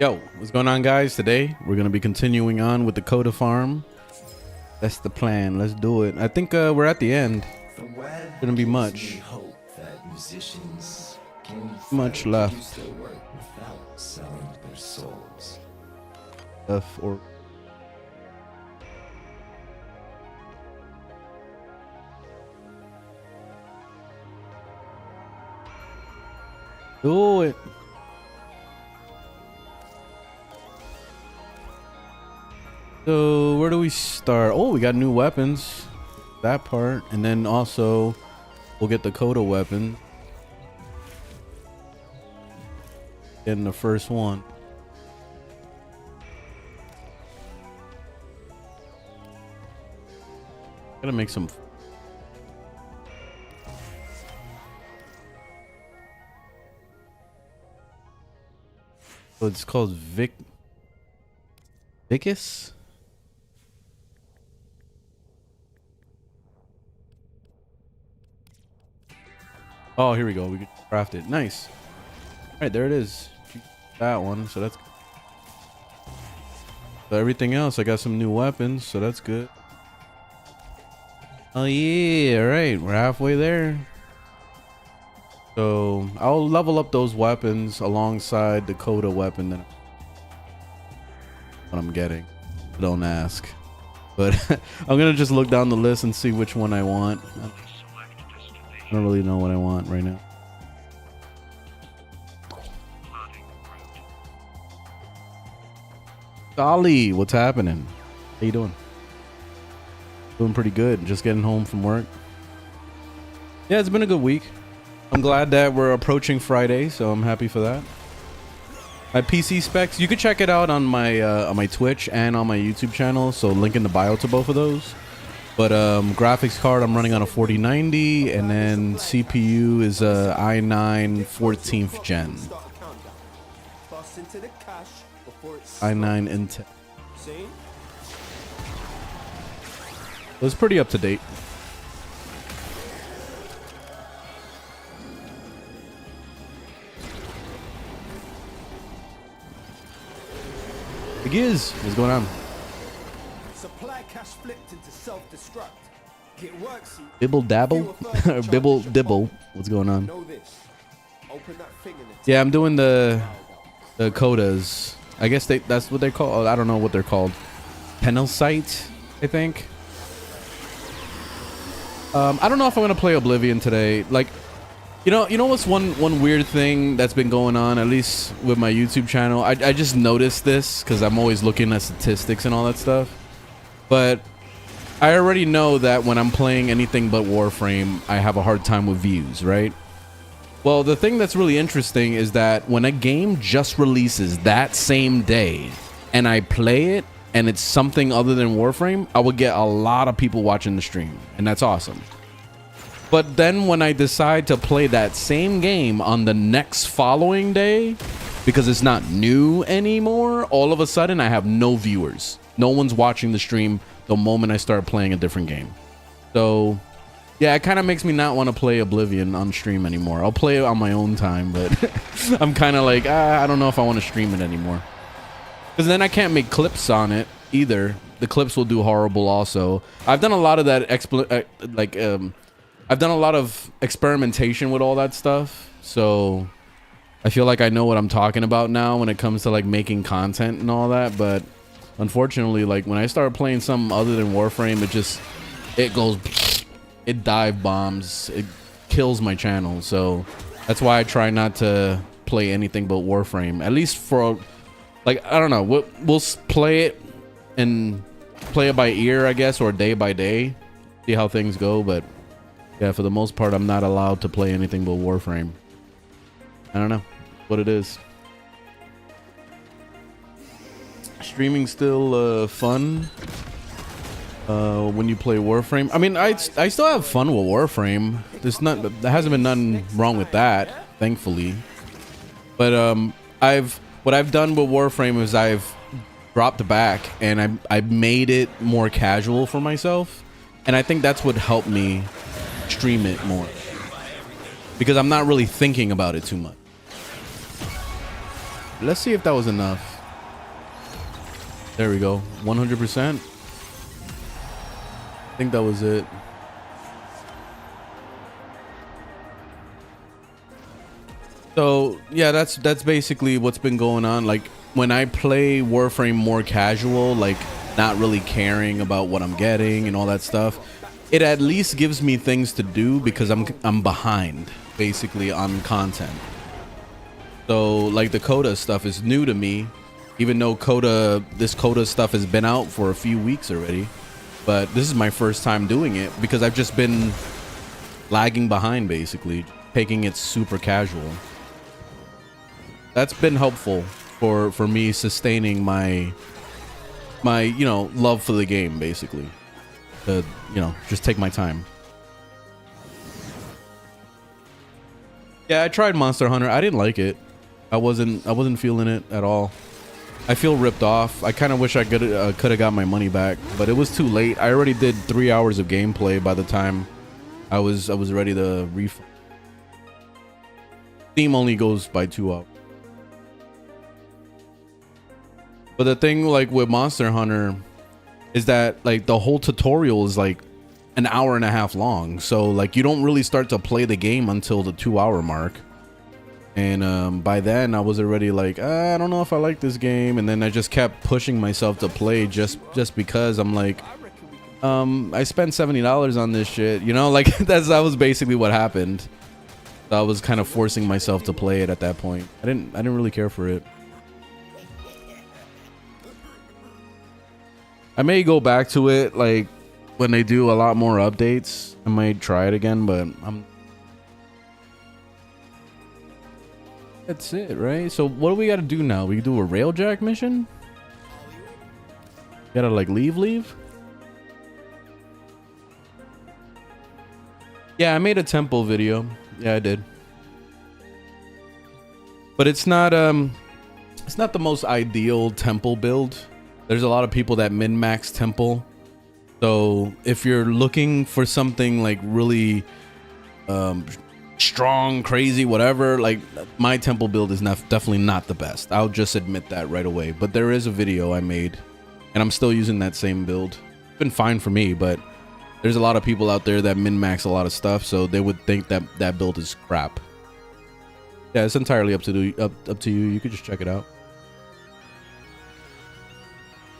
Yo, what's going on, guys? Today we're gonna be continuing on with the Coda farm. That's the plan. Let's do it. I think we're at the end. Shouldn't be much left. Or do it. So where do we start? Oh, we got new weapons. That part. And then also we'll get the Coda weapon in the first one. Gotta make some. So it's called Vicus? Oh, here we go. We can craft it. Nice. All right, there it is. That one. So that's. So everything else, I got some new weapons. So that's good. Oh yeah. All right, we're halfway there. So I'll level up those weapons alongside the Coda weapon that I'm getting. Don't ask. But I'm gonna just look down the list and see which one I want. I don't really know what I want right now. Dolly, what's happening? How you doing? Doing pretty good. Just getting home from work. Yeah, it's been a good week. I'm glad that we're approaching Friday, so I'm happy for that. My PC specs, you can check it out on my Twitch and on my YouTube channel, so link in the bio to both of those. But graphics card, I'm running on a 4090, and then CPU is a i9 14th gen. i9 Intel. It was pretty up to date. Big is, what's going on? Supply cache flipped into self-destruct. It works. Bibble dabble, bibble dibble. What's going on? Yeah, I'm doing the Codas. I guess that's what they're called. I don't know what they're called. Penelcite, I think. I don't know if I'm gonna play Oblivion today. Like, you know what's one weird thing that's been going on, at least with my YouTube channel. I just noticed this because I'm always looking at statistics and all that stuff. But I already know that when I'm playing anything but Warframe, I have a hard time with views, right? Well, the thing that's really interesting is that when a game just releases that same day and I play it and it's something other than Warframe, I would get a lot of people watching the stream, and that's awesome. But then when I decide to play that same game on the next following day, because it's not new anymore, all of a sudden I have no viewers. No one's watching the stream the moment I start playing a different game. So yeah, it kind of makes me not want to play Oblivion on stream anymore. I'll play it on my own time, but I'm kind of like, I don't know if I want to stream it anymore. Because then I can't make clips on it either. The clips will do horrible also. I've done a lot of that, I've done a lot of experimentation with all that stuff. So I feel like I know what I'm talking about now when it comes to like making content and all that. But unfortunately, like when I start playing something other than Warframe, it dive bombs, it kills my channel. So that's why I try not to play anything but Warframe, at least for like, I don't know, we'll play it and play it by ear, I guess, or day by day, see how things go. But yeah, for the most part, I'm not allowed to play anything but Warframe. I don't know what it is. Streaming still fun when you play Warframe. I mean, I still have fun with Warframe. There hasn't been nothing wrong with that, thankfully. But what I've done with Warframe is I've dropped back and I made it more casual for myself, and I think that's what helped me stream it more, because I'm not really thinking about it too much. Let's see if that was enough. There we go. 100%. I think that was it. So yeah, that's basically what's been going on. Like when I play Warframe more casual, like not really caring about what I'm getting and all that stuff, it at least gives me things to do because I'm behind basically on content. So like the Coda stuff is new to me, even though this Coda stuff has been out for a few weeks already. But this is my first time doing it because I've just been lagging behind, basically taking it super casual. That's been helpful for me sustaining my you know, love for the game, basically. To, you know, just take my time. Yeah, I tried Monster Hunter. I didn't like it. I wasn't feeling it at all. I feel ripped off. I kind of wish I could have got my money back, but it was too late. I already did 3 hours of gameplay by the time I was ready to refund. Steam only goes by 2 hours. But the thing like with Monster Hunter is that like the whole tutorial is like an hour and a half long. So like you don't really start to play the game until the 2 hour mark. And by then I was already like, I don't know if I like this game. And then I just kept pushing myself to play just because I'm like, I spent $70 on this shit, you know, like that was basically what happened. So I was kind of forcing myself to play it at that point. I didn't really care for it. I may go back to it like when they do a lot more updates. I might try it again, but that's it, right? So what do we got to do now? We do a Railjack mission? Gotta like leave? Yeah, I made a temple video. Yeah, I did. But it's not the most ideal temple build. There's a lot of people that min-max temple. So if you're looking for something like really strong, crazy, whatever, like my temple build is definitely not the best. I'll just admit that right away. But there is a video I made and I'm still using that same build. It's been fine for me, but there's a lot of people out there that min-max a lot of stuff, so they would think that that build is crap. Yeah, it's entirely up to you. You could just check it out.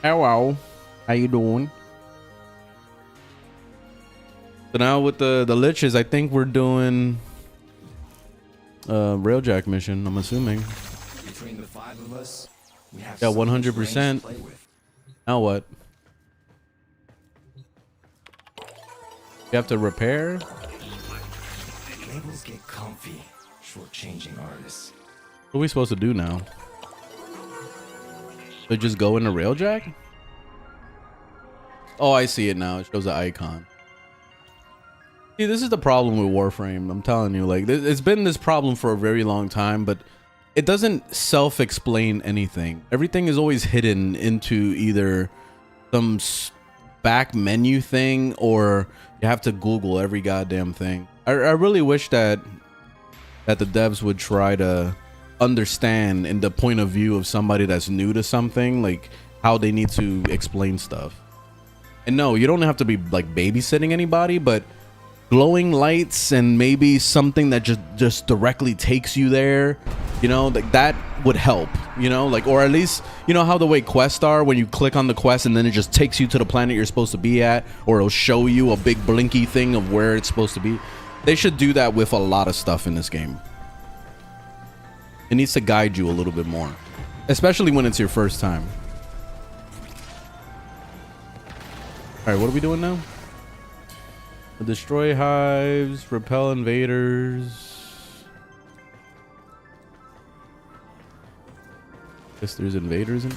Hello, how you doing? So now with the liches, I think we're doing Railjack mission, I'm assuming. Between the 5 of us, we have 100%. Now what? You have to repair? Labels get comfy, shortchanging artists. What are we supposed to do now? So just go into Railjack? Oh, I see it now. It shows the icon. See, this is the problem with Warframe. I'm telling you, like, it's been this problem for a very long time, but it doesn't self-explain anything. Everything is always hidden into either some back menu thing or you have to Google every goddamn thing. I really wish that the devs would try to understand in the point of view of somebody that's new to something, like how they need to explain stuff. And no, you don't have to be like babysitting anybody, but glowing lights and maybe something that just directly takes you there, you know, like that would help, you know, like, or at least, you know how the way quests are when you click on the quest and then it just takes you to the planet you're supposed to be at, or it'll show you a big blinky thing of where it's supposed to be. They should do that with a lot of stuff in this game. It needs to guide you a little bit more, especially when it's your first time. All right, what are we doing now? Destroy hives, repel invaders. Guess there's invaders in.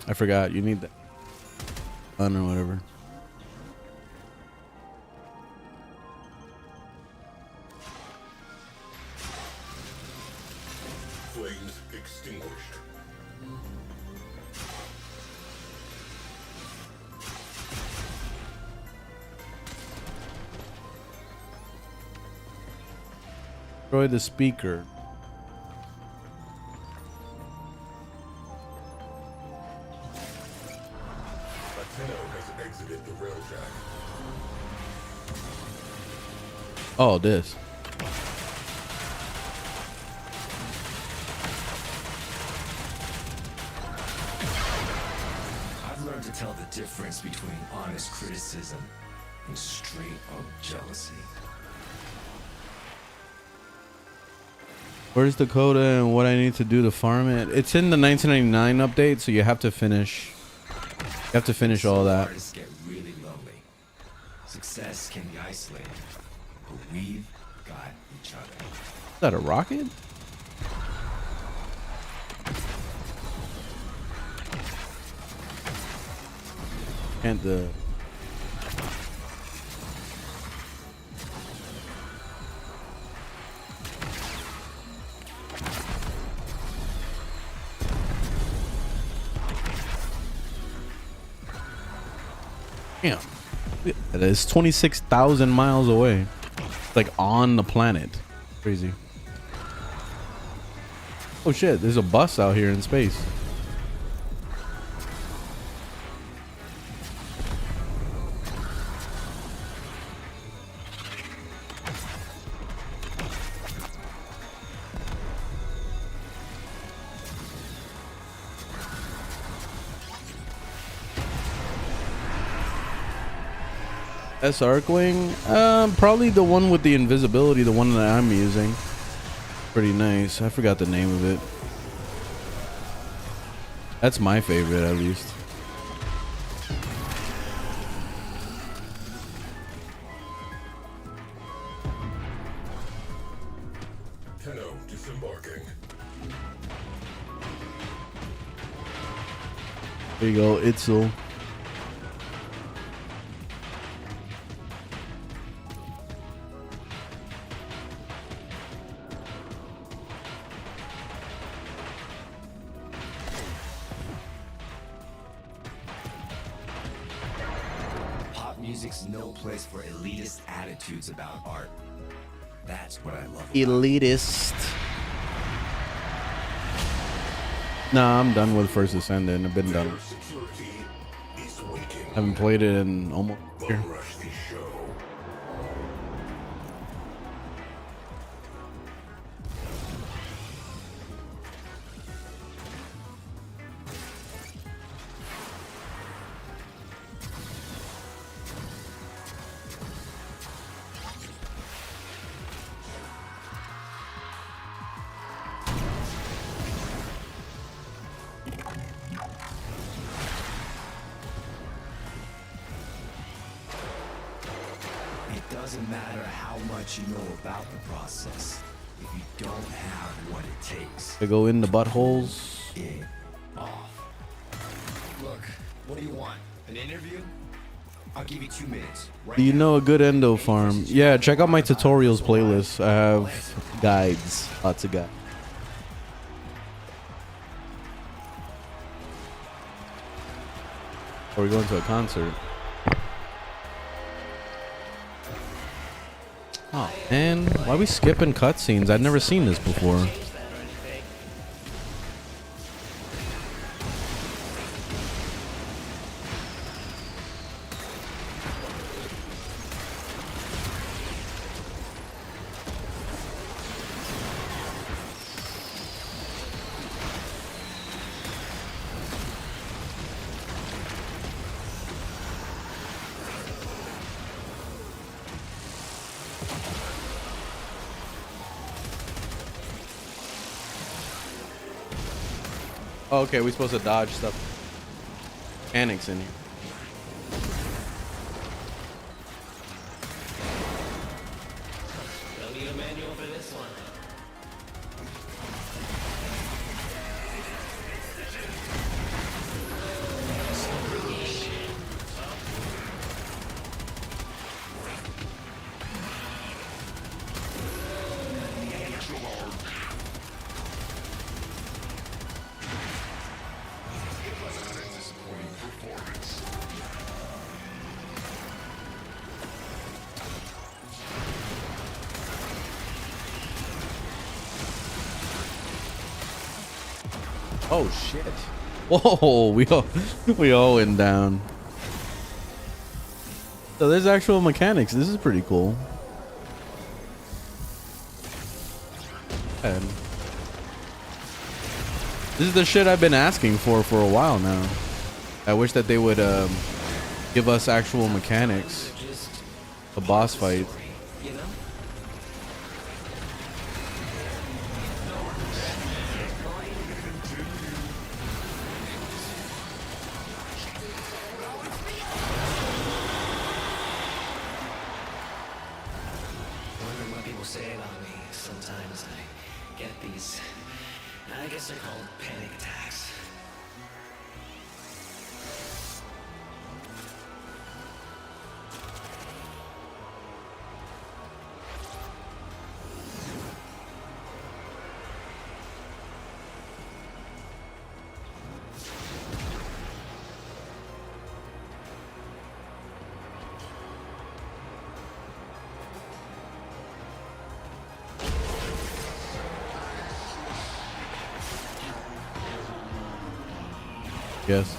I forgot, you need that gun or whatever. Flames extinguished. Destroy the speaker. Has exited the Railjack. Oh, this. I've learned to tell the difference between honest criticism and straight up jealousy. Where's the Coda and what I need to do to farm it? It's in the 1999 update, so you have to finish. You have to finish all that. Artists get really lonely. Success can be isolated, but we've got each other. Is that a rocket? And the damn, that is 26,000 miles away, like on the planet. Crazy. Oh shit, there's a bus out here in space. S Arcwing? Probably the one with the invisibility, the one that I'm using. Pretty nice. I forgot the name of it. That's my favorite, at least. Tenno disembarking. There you go, Itzel. Music's no place for elitist attitudes about art. That's what I love. Elitist. Nah, I'm done with First Ascendant. I've been done. Security is waiting. Haven't played it in almost a year. Bum rush the show. It doesn't matter how much you know about the process if you don't have what it takes. They go in the buttholes. In, off. Look, what do you want? An interview? I'll give you 2 minutes. Right Do you now. know a good endo farm? Yeah, check out my tutorials playlist. I have guides. Lots of guides. Or we're going to a concert. Oh man, why are we skipping cutscenes? I've never seen this before. Oh, okay, we're supposed to dodge stuff. Mechanics in here. Don't need a manual for this one. Oh shit. Whoa, we all went down. So there's actual mechanics. This is pretty cool. And this is the shit I've been asking for a while now. I wish that they would give us actual mechanics. A boss fight. You know? Wondering what people say about me. Sometimes I get these, I guess they're called panic attacks. Yes.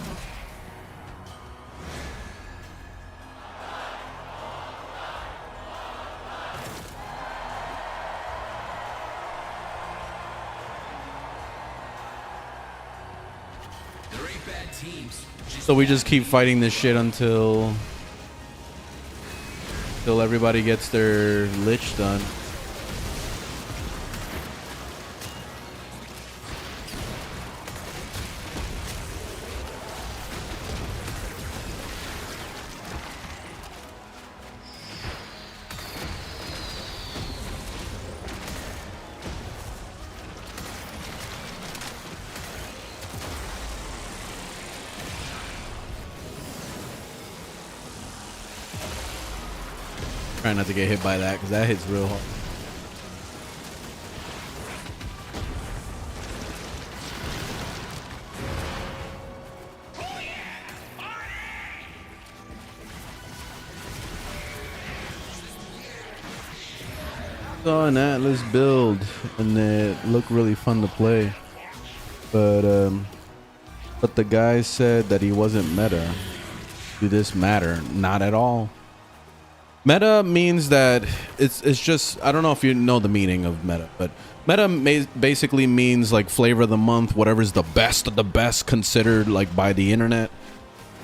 There ain't bad teams. So we just keep fighting this shit until everybody gets their lich done. Trying not to get hit by that because that hits real hard. Saw an Atlas build and it looked really fun to play, but the guy said that he wasn't meta. Do this matter? Not at all. Meta means that it's just, I don't know if you know the meaning of meta, but meta basically means like flavor of the month, whatever's the best of the best considered like by the internet.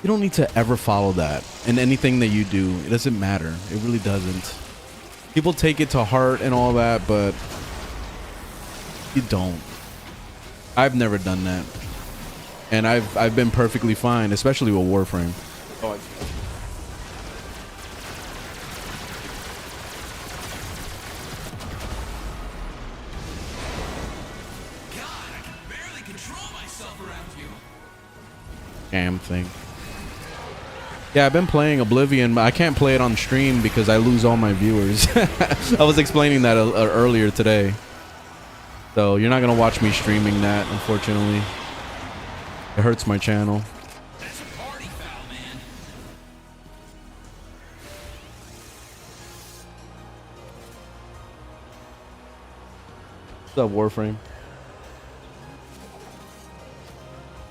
You don't need to ever follow that in anything that you do. It doesn't matter. It really doesn't. People take it to heart and all that, but you don't. I've never done that. And I've been perfectly fine, especially with Warframe. Oh, Damn thing. Yeah, I've been playing Oblivion, but I can't play it on stream because I lose all my viewers. I was explaining that earlier today. So you're not gonna watch me streaming that, unfortunately. It hurts my channel. That's a party foul, man. What's up, Warframe?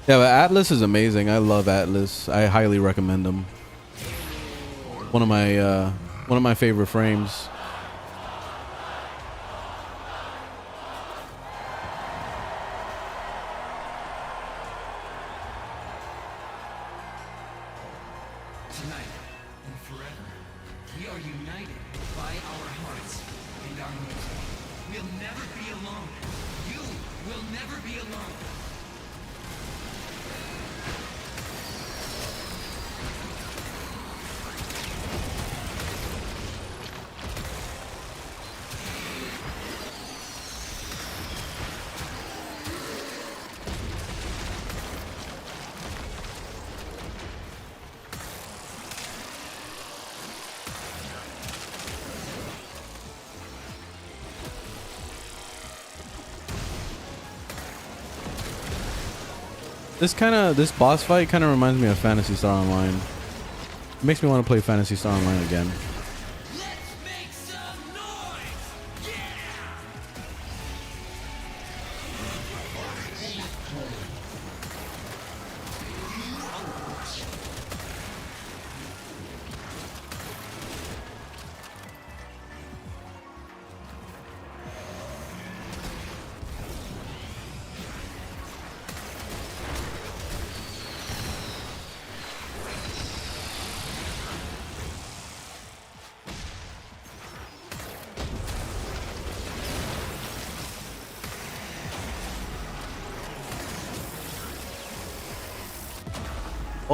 Yeah, but Atlas is amazing. I love Atlas. I highly recommend them. One of my favorite frames. Tonight and forever, we are united by our hearts and our music. We'll never be alone. You will never be alone. This boss fight kind of reminds me of Phantasy Star Online. It makes me want to play Phantasy Star Online again. Let's make some noise! Yeah!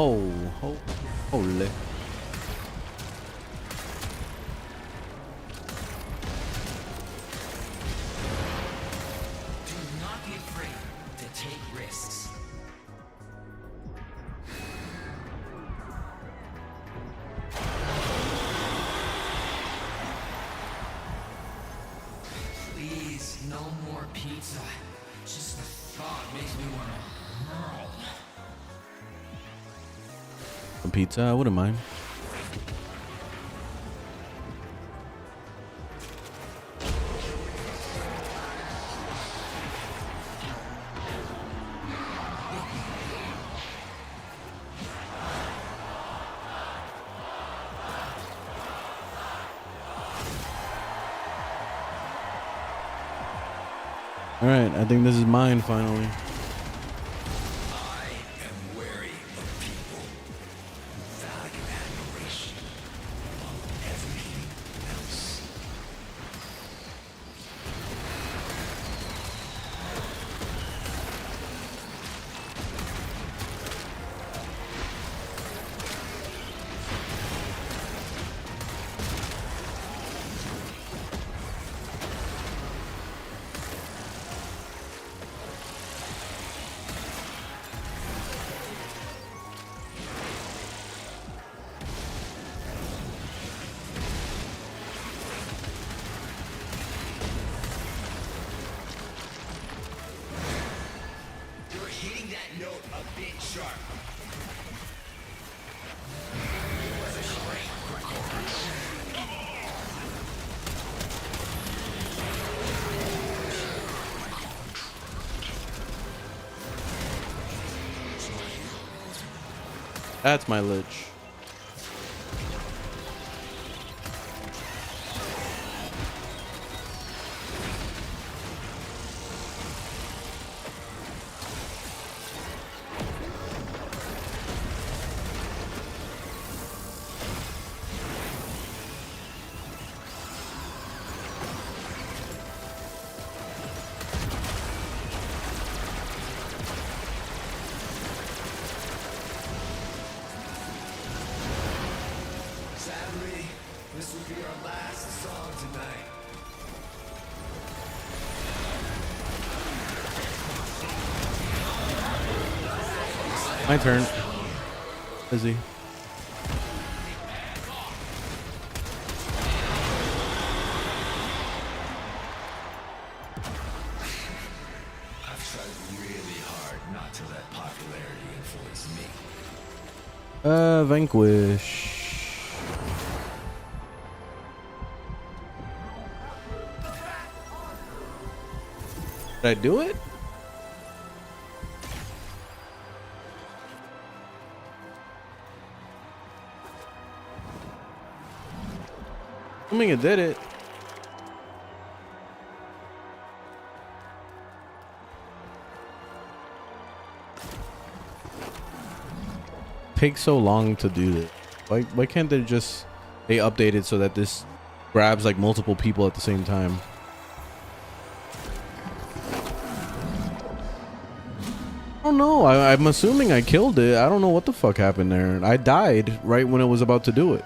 Oh, holy. Do not be afraid to take risks. Please, no more pizza. Just the thought makes me want to hurl. Some pizza, I wouldn't mind. All right, I think this is mine finally. I am wary of people. Value admiration above everything else. You're hitting that note a bit sharp. That's my lich. Sadly, this will be our last song tonight. My turn. Busy. I've tried really hard not to let popularity influence me. Vanquish. Did I do it? I mean, it did it. Takes so long to do this. Why can't they just update it so that this grabs like multiple people at the same time? I don't know. I'm assuming I killed it. I don't know what the fuck happened there. I died right when it was about to do it.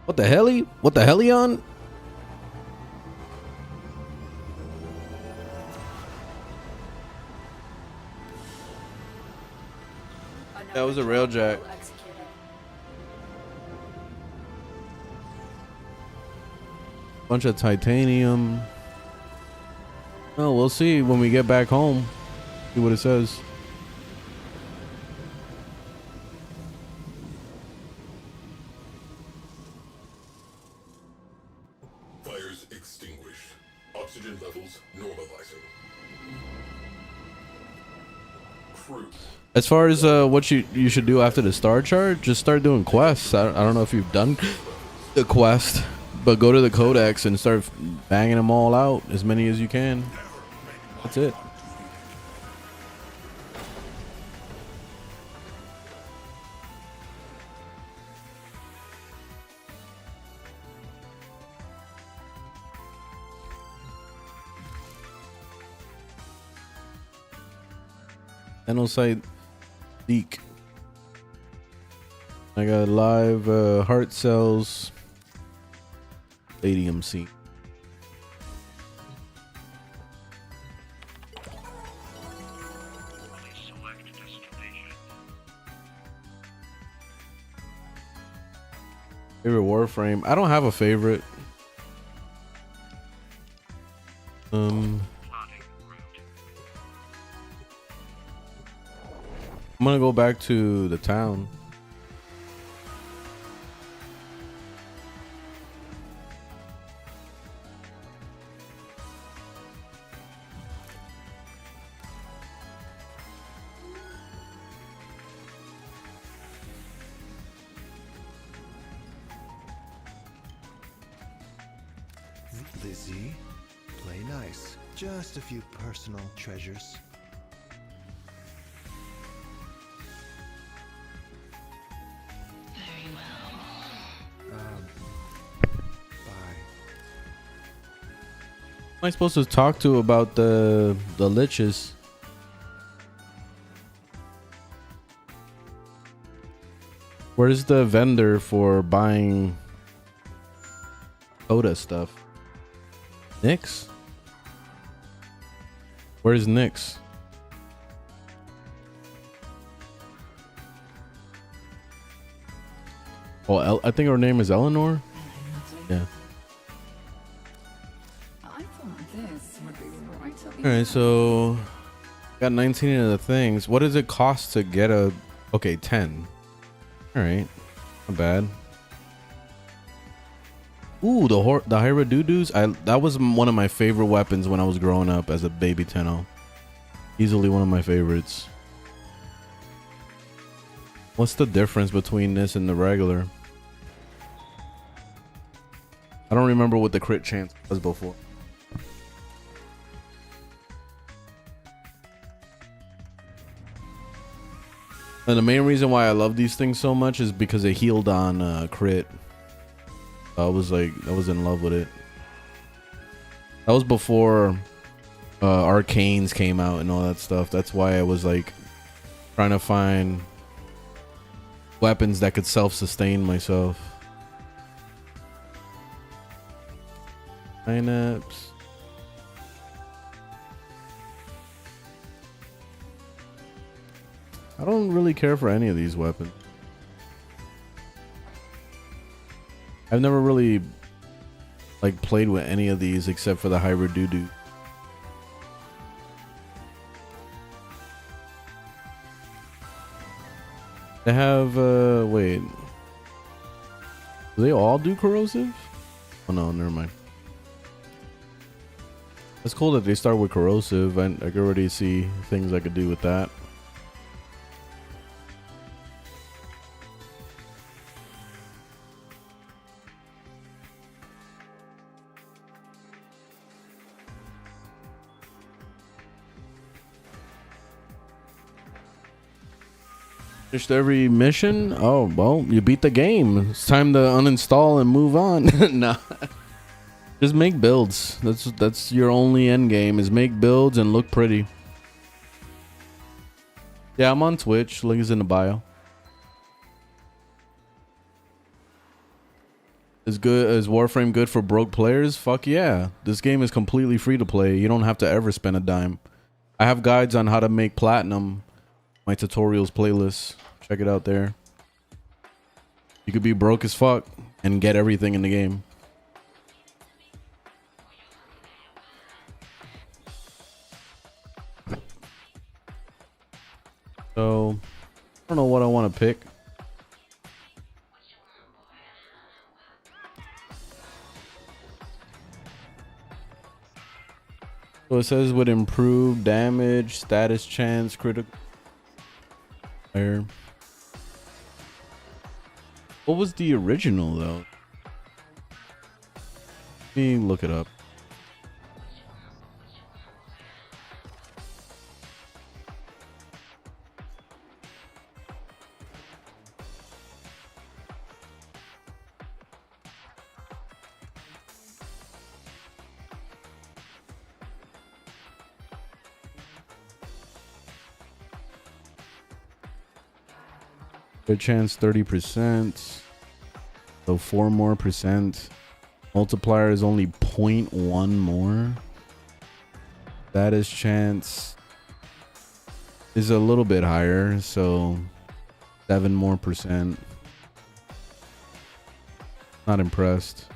What the hell? What the hell he on? That was a Railjack. Bunch of titanium. Oh, we'll see when we get back home. See what it says. Fires extinguished. Oxygen levels normalizing. Crew. As far as what you should do after the star chart, just start doing quests. I don't know if you've done the quest, but go to the codex and start banging them all out, as many as you can. That's it. Enocyte Leak. I got live heart cells. Stadium C. Favorite Warframe? I don't have a favorite. I'm gonna go back to the town. Lizzie, play nice. Just a few personal treasures. Very well. Bye. Am I supposed to talk to about the liches? Where's the vendor for buying Coda stuff? Nyx? Where's Nyx? Oh, I think her name is Eleanor. Yeah. I thought this would be right up All right, so got 19 of the things. What does it cost to get a? Okay, 10. All right, not bad. Ooh, the Hierodoodus. That was one of my favorite weapons when I was growing up as a baby Tenno. Easily one of my favorites. What's the difference between this and the regular? I don't remember what the crit chance was before. And the main reason why I love these things so much is because it healed on crit. I was in love with it. That was before Arcanes came out and all that stuff. That's why I was like trying to find weapons that could self-sustain myself. Synapse. I don't really care for any of these weapons. I've never really like played with any of these except for the Hierodoodoo. They have wait. Do they all do corrosive? Oh no, never mind. It's cool that they start with corrosive. I can already see things I could do with that. Finished every mission? Oh, well, you beat the game. It's time to uninstall and move on. Nah. Just make builds. That's your only end game is make builds and look pretty. Yeah, I'm on Twitch. Link is in the bio. Is Warframe good for broke players? Fuck yeah. This game is completely free to play. You don't have to ever spend a dime. I have guides on how to make platinum. My tutorials playlist. Check it out there. You could be broke as fuck and get everything in the game. So, I don't know what I want to pick. So it says would improve damage, status chance, critical fire. What was the original though? Let me look it up. Crit chance 30%. So 4 more percent. Multiplier is only 0.1 more. Status chance is a little bit higher, so 7 more percent. Not impressed.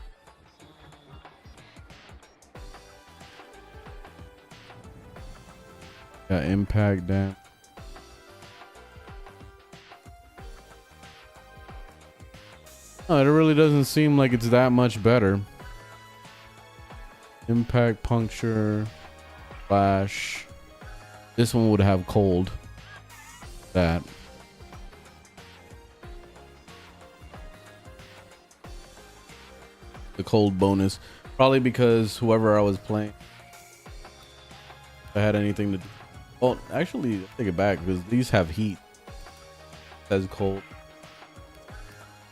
Got impact damage. Oh, it really doesn't seem like it's that much better. Impact, puncture, flash. This one would have cold. That. The cold bonus. Probably because whoever I was playing, if I had anything to do. Well, actually, take it back because these have heat. It says cold.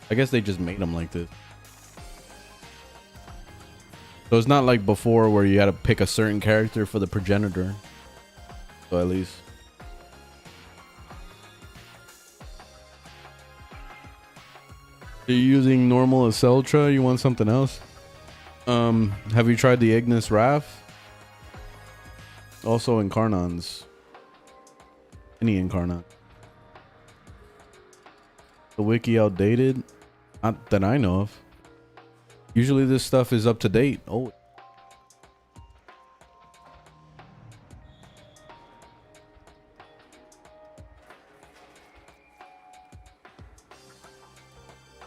I guess they just made them like this. So it's not like before where you had to pick a certain character for the progenitor. So at least. You're using normal Aceltra? You want something else? Have you tried the Ignis Wrath? Also Incarnons. Any Incarnon. The wiki outdated? Not that I know of. Usually this stuff is up to date. Oh.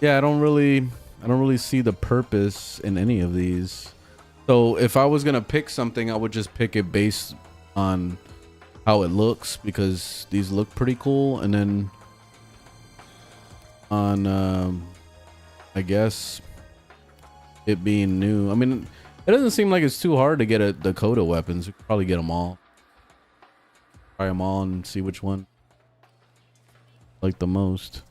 Yeah, I don't really see the purpose in any of these. So if I was gonna pick something, I would just pick it based on how it looks, because these look pretty cool, and then on I guess it being new. I mean, it doesn't seem like it's too hard to get the Coda weapons. You could probably get them all. Try them all and see which one I like the most.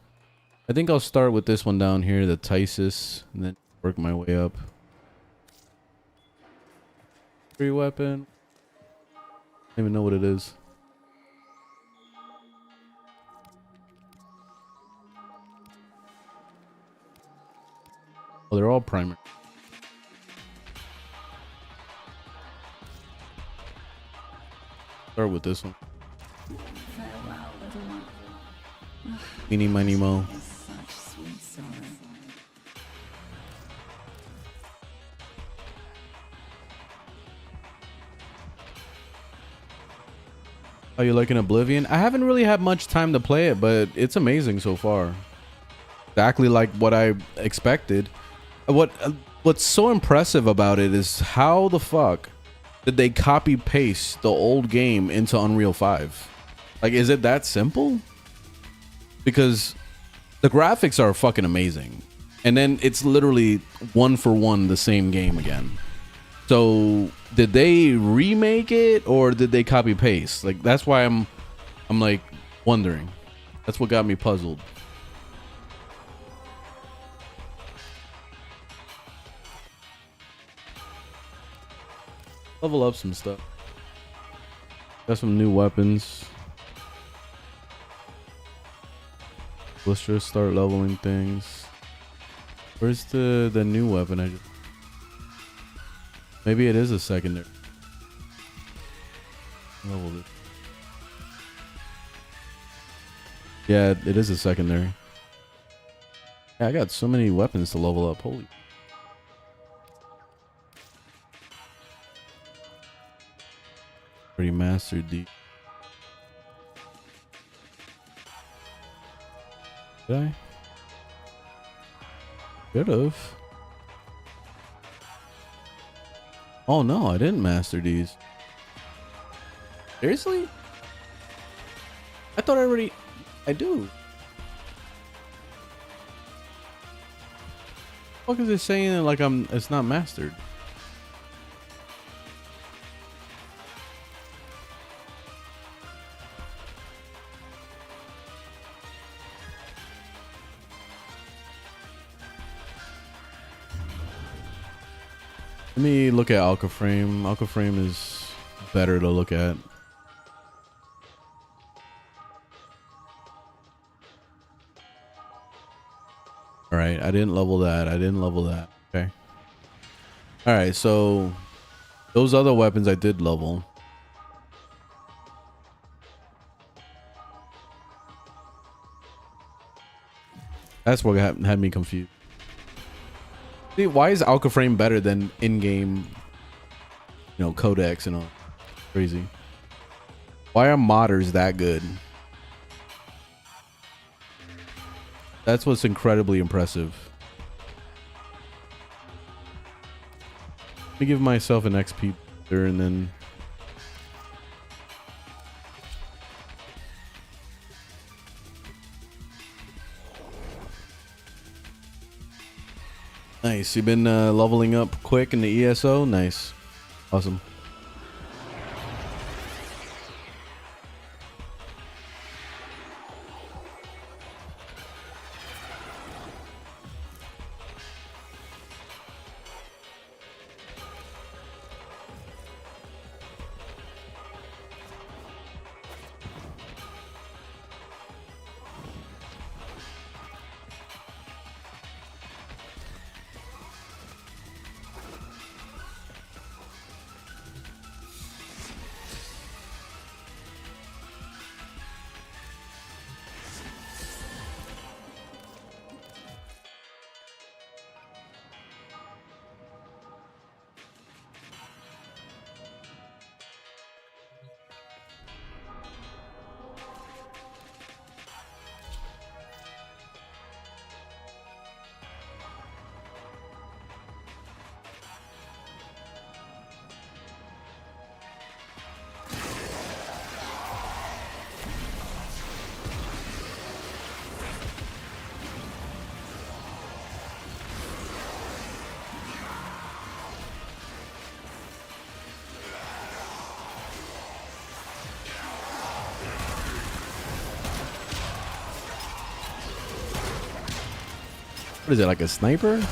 I think I'll start with this one down here, the Tysus, and then work my way up. Free weapon. I don't even know what it is. Oh, they're all primer. Start with this one. Farewell, little one. Meeny, miny, mo. Is such sweet sorrow. How you liking Oblivion? I haven't really had much time to play it, but it's amazing so far. Exactly like what I expected. What's so impressive about it is how the fuck did they copy paste the old game into Unreal 5? Like, is it that simple? Because the graphics are fucking amazing, and then it's literally 1 for 1 the same game again. So did they remake it or did they copy paste? Like, that's why I'm like wondering. That's what got me puzzled. Level up some stuff. Got some new weapons. Let's just start leveling things. Where's the new weapon? Maybe it is a secondary. Level it. Yeah, it is a secondary. Yeah, I got so many weapons to level up. Holy. Already mastered the. Did I? Could have. Oh no, I didn't master these. Seriously? I thought I do. What is it saying like it's not mastered? Let me look at Alphaframe. Alphaframe is better to look at. All right, I didn't level that. I didn't level that. Okay. All right, so those other weapons I did level. That's what had me confused. See, why is Alcaframe better than in-game, you know, codecs and all? Crazy. Why are modders that good? That's what's incredibly impressive. Let me give myself an XP there and then. Nice. You've been leveling up quick in the ESO. Nice. Awesome. What is it, like a sniper?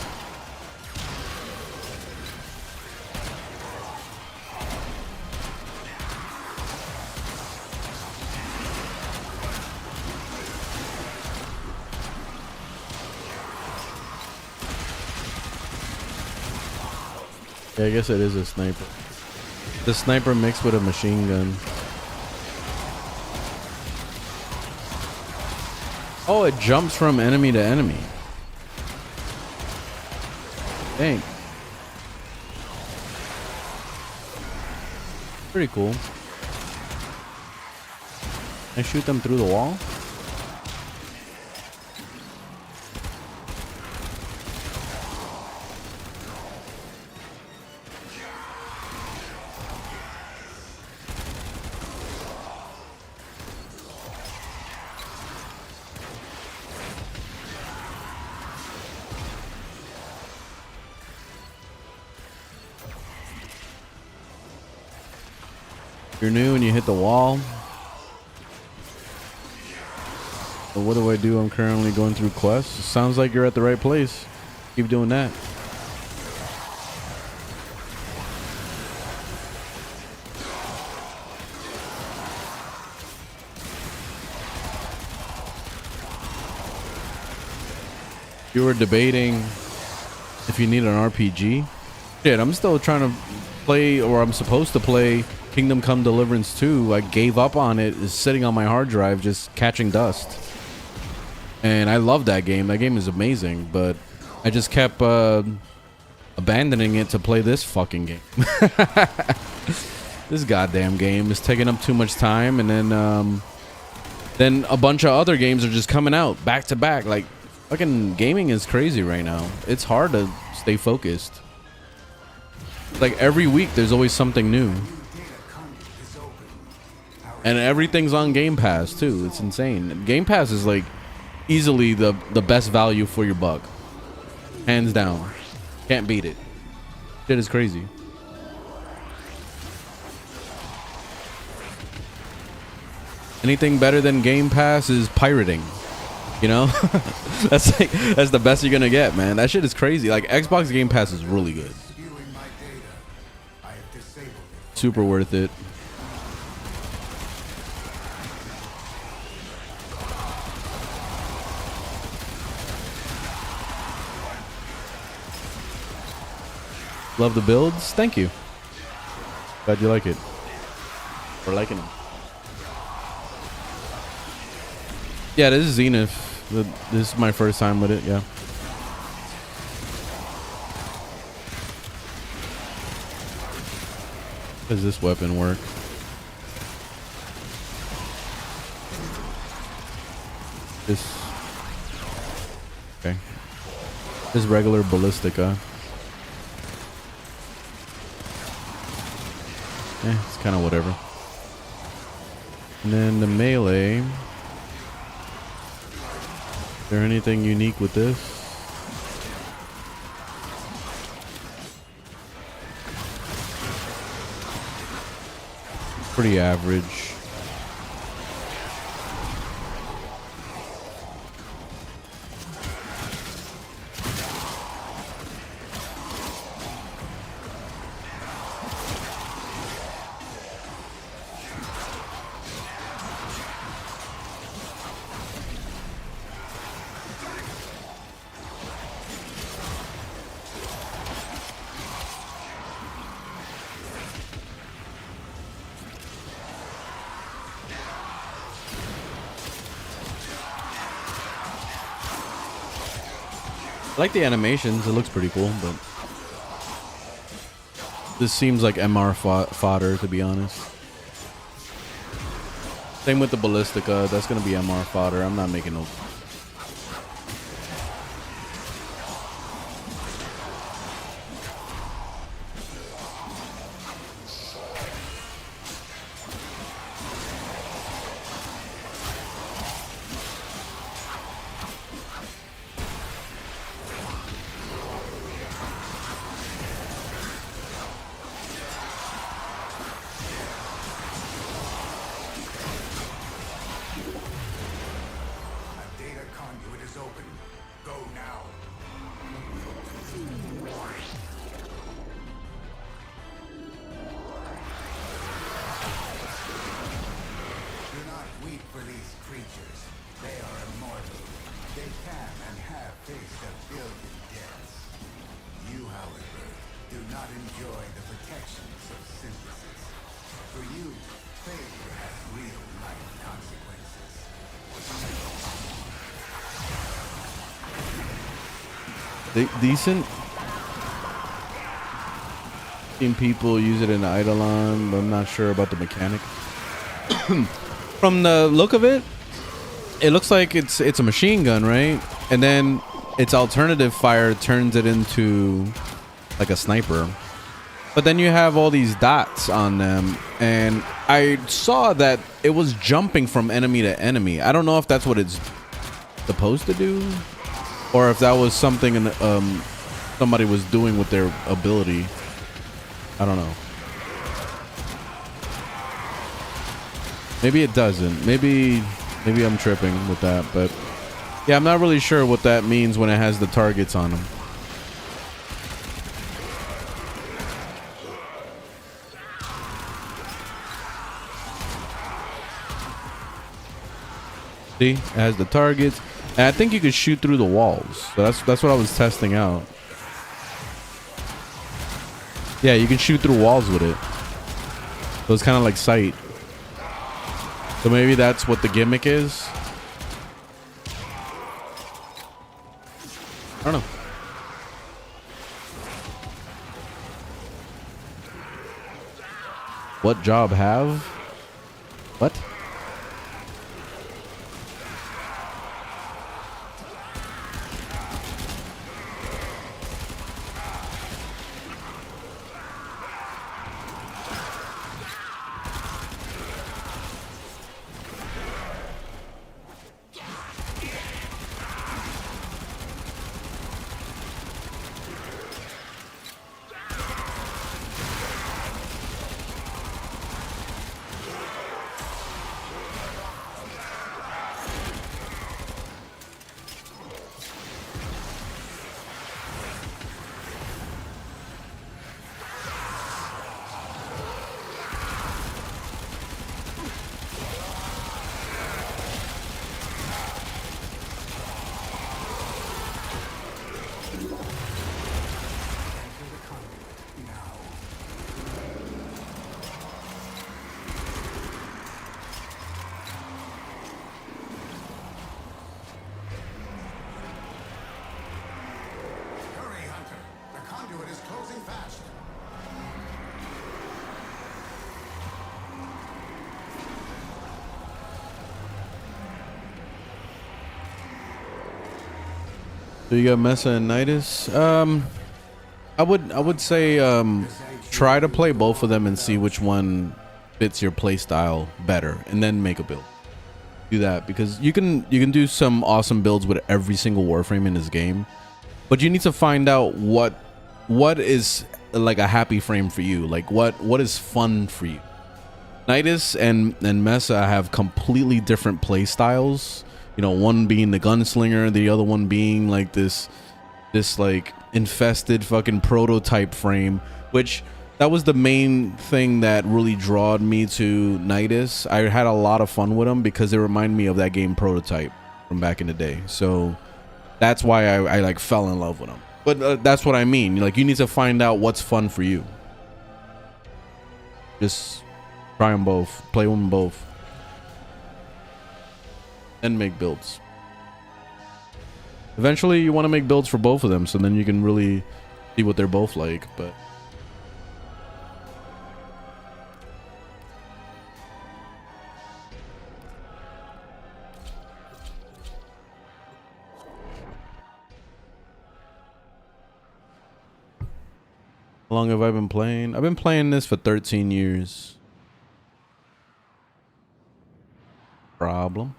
Yeah, I guess it is a sniper. The sniper mixed with a machine gun. Oh, it jumps from enemy to enemy. Dang. Pretty cool. I shoot them through the wall. You're new and you hit the wall. So what do I do? I'm currently going through quests. Sounds like you're at the right place. Keep doing that. You were debating if you need an RPG. Shit, I'm still trying to play, or I'm supposed to play Kingdom Come Deliverance 2. I gave up on it. It's sitting on my hard drive just catching dust. And I love that game. That game is amazing, but I just kept abandoning it to play this fucking game. This goddamn game is taking up too much time, and then a bunch of other games are just coming out back to back. Like, fucking gaming is crazy right now. It's hard to stay focused. Like, every week there's always something new. And everything's on Game Pass too. It's insane. Game Pass is like easily the best value for your buck. Hands down. Can't beat it. Shit is crazy. Anything better than Game Pass is pirating. You know? that's the best you're gonna get, man. That shit is crazy. Like, Xbox Game Pass is really good. Super worth it. Love the builds. Thank you. Glad you like it. Or liking them. Yeah, this is Zenith. This is my first time with it. Yeah. How does this weapon work? This. Okay. This regular ballistica. It's kind of whatever. And then the melee. Is there anything unique with this? Pretty average. I like the animations. It looks pretty cool, but this seems like MR fodder, to be honest. Same with the ballistica. That's going to be MR fodder. I'm not making no... Decent. Seen people use it in Eidolon, but I'm not sure about the mechanic. From the look of it, it looks like it's a machine gun, right? And then its alternative fire turns it into like a sniper. But then you have all these dots on them, and I saw that it was jumping from enemy to enemy. I don't know if that's what it's supposed to do, or if that was something somebody was doing with their ability. I don't know. Maybe it doesn't. Maybe I'm tripping with that, but yeah, I'm not really sure what that means when it has the targets on them. See, it has the targets, and I think you could shoot through the walls. So that's what I was testing out. Yeah, you can shoot through walls with it. So it's kind of like sight. So maybe that's what the gimmick is. I don't know. What job have? What? So you got Mesa and Nidus. I would say try to play both of them and see which one fits your play style better, and then make a build. Do that, because you can do some awesome builds with every single Warframe in this game, but you need to find out what is like a happy frame for you, like what is fun for you. Nidus and Mesa have completely different play styles. You know, one being the gunslinger, the other one being like this like infested fucking prototype frame, which that was the main thing that really drawed me to Nidus. I had a lot of fun with them because they remind me of that game Prototype from back in the day. So that's why I like fell in love with them. But that's what I mean. Like, you need to find out what's fun for you. Just try them both, play them both, and make builds. Eventually you want to make builds for both of them, so then you can really see what they're both like. But how long have I been playing? I've been playing this for 13 years. Problem.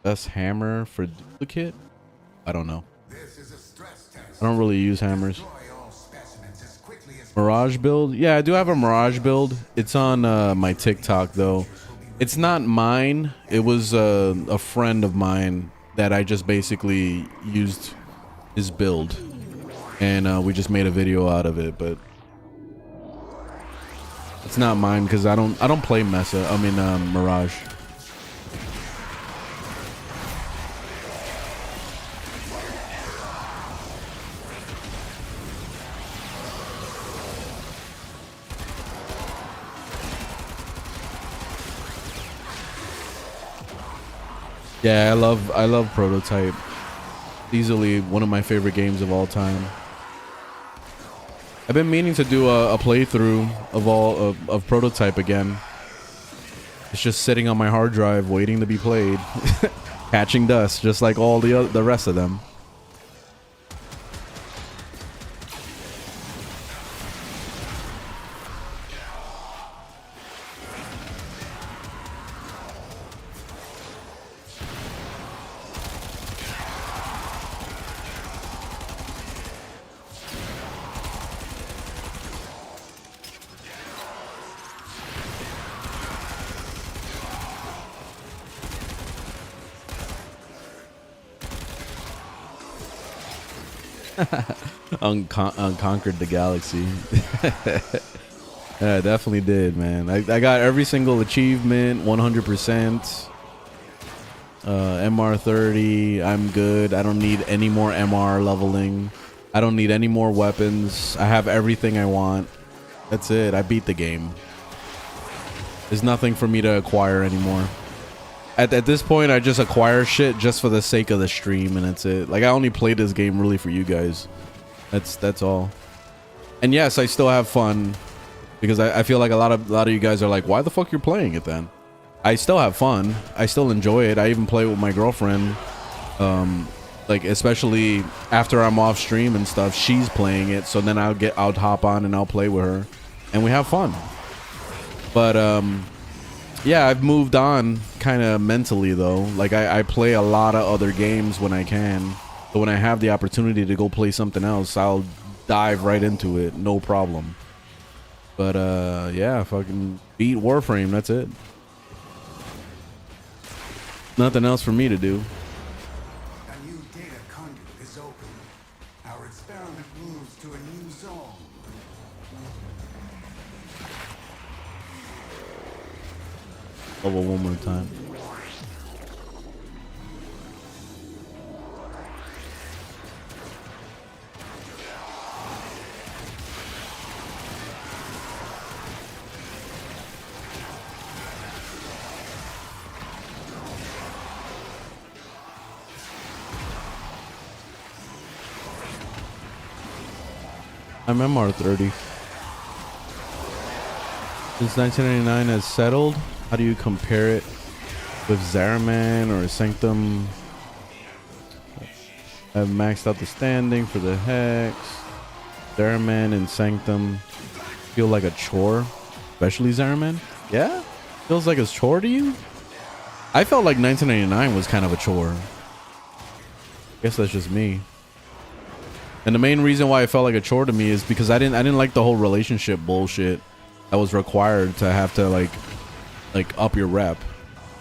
Best hammer for duplicate? I don't know. I don't really use hammers. Mirage build? Yeah, I do have a Mirage build. It's on my TikTok though. It's not mine. It was a friend of mine that I just basically used his build, and we just made a video out of it. But it's not mine because I don't play Mesa. I mean Mirage. Yeah, I love Prototype. Easily one of my favorite games of all time. I've been meaning to do a playthrough of Prototype again. It's just sitting on my hard drive waiting to be played, catching dust, just like all the rest of them. Unconquered the galaxy. Yeah, I definitely did, man. I got every single achievement 100%. MR30, I'm good. I don't need any more MR leveling. I don't need any more weapons. I have everything I want. That's it. I beat the game. There's nothing for me to acquire anymore. At this point, I just acquire shit just for the sake of the stream, and that's it. Like, I only play this game really for you guys. That's all. And yes, I still have fun, because I feel like a lot of you guys are like, why the fuck you're playing it then? I still have fun. I still enjoy it. I even play with my girlfriend. Like, especially after I'm off stream and stuff, she's playing it, so then I'll hop on and I'll play with her, and we have fun. But yeah, I've moved on kind of mentally though. Like, I play a lot of other games when I can. So when I have the opportunity to go play something else, I'll dive right into it, no problem. But yeah, fucking beat Warframe, that's it. Nothing else for me to do. A new data conduit is open. Our experiment moves to a new zone. Level one more time. I'm MR30. Since 1999 has settled, how do you compare it with Zaraman or Sanctum? I've maxed out the standing for the Hex. Zeraman and Sanctum feel like a chore, especially Zeraman. Yeah? Feels like a chore to you? I felt like 1999 was kind of a chore. Guess that's just me. And the main reason why it felt like a chore to me is because I didn't like the whole relationship bullshit that was required to have to like up your rep.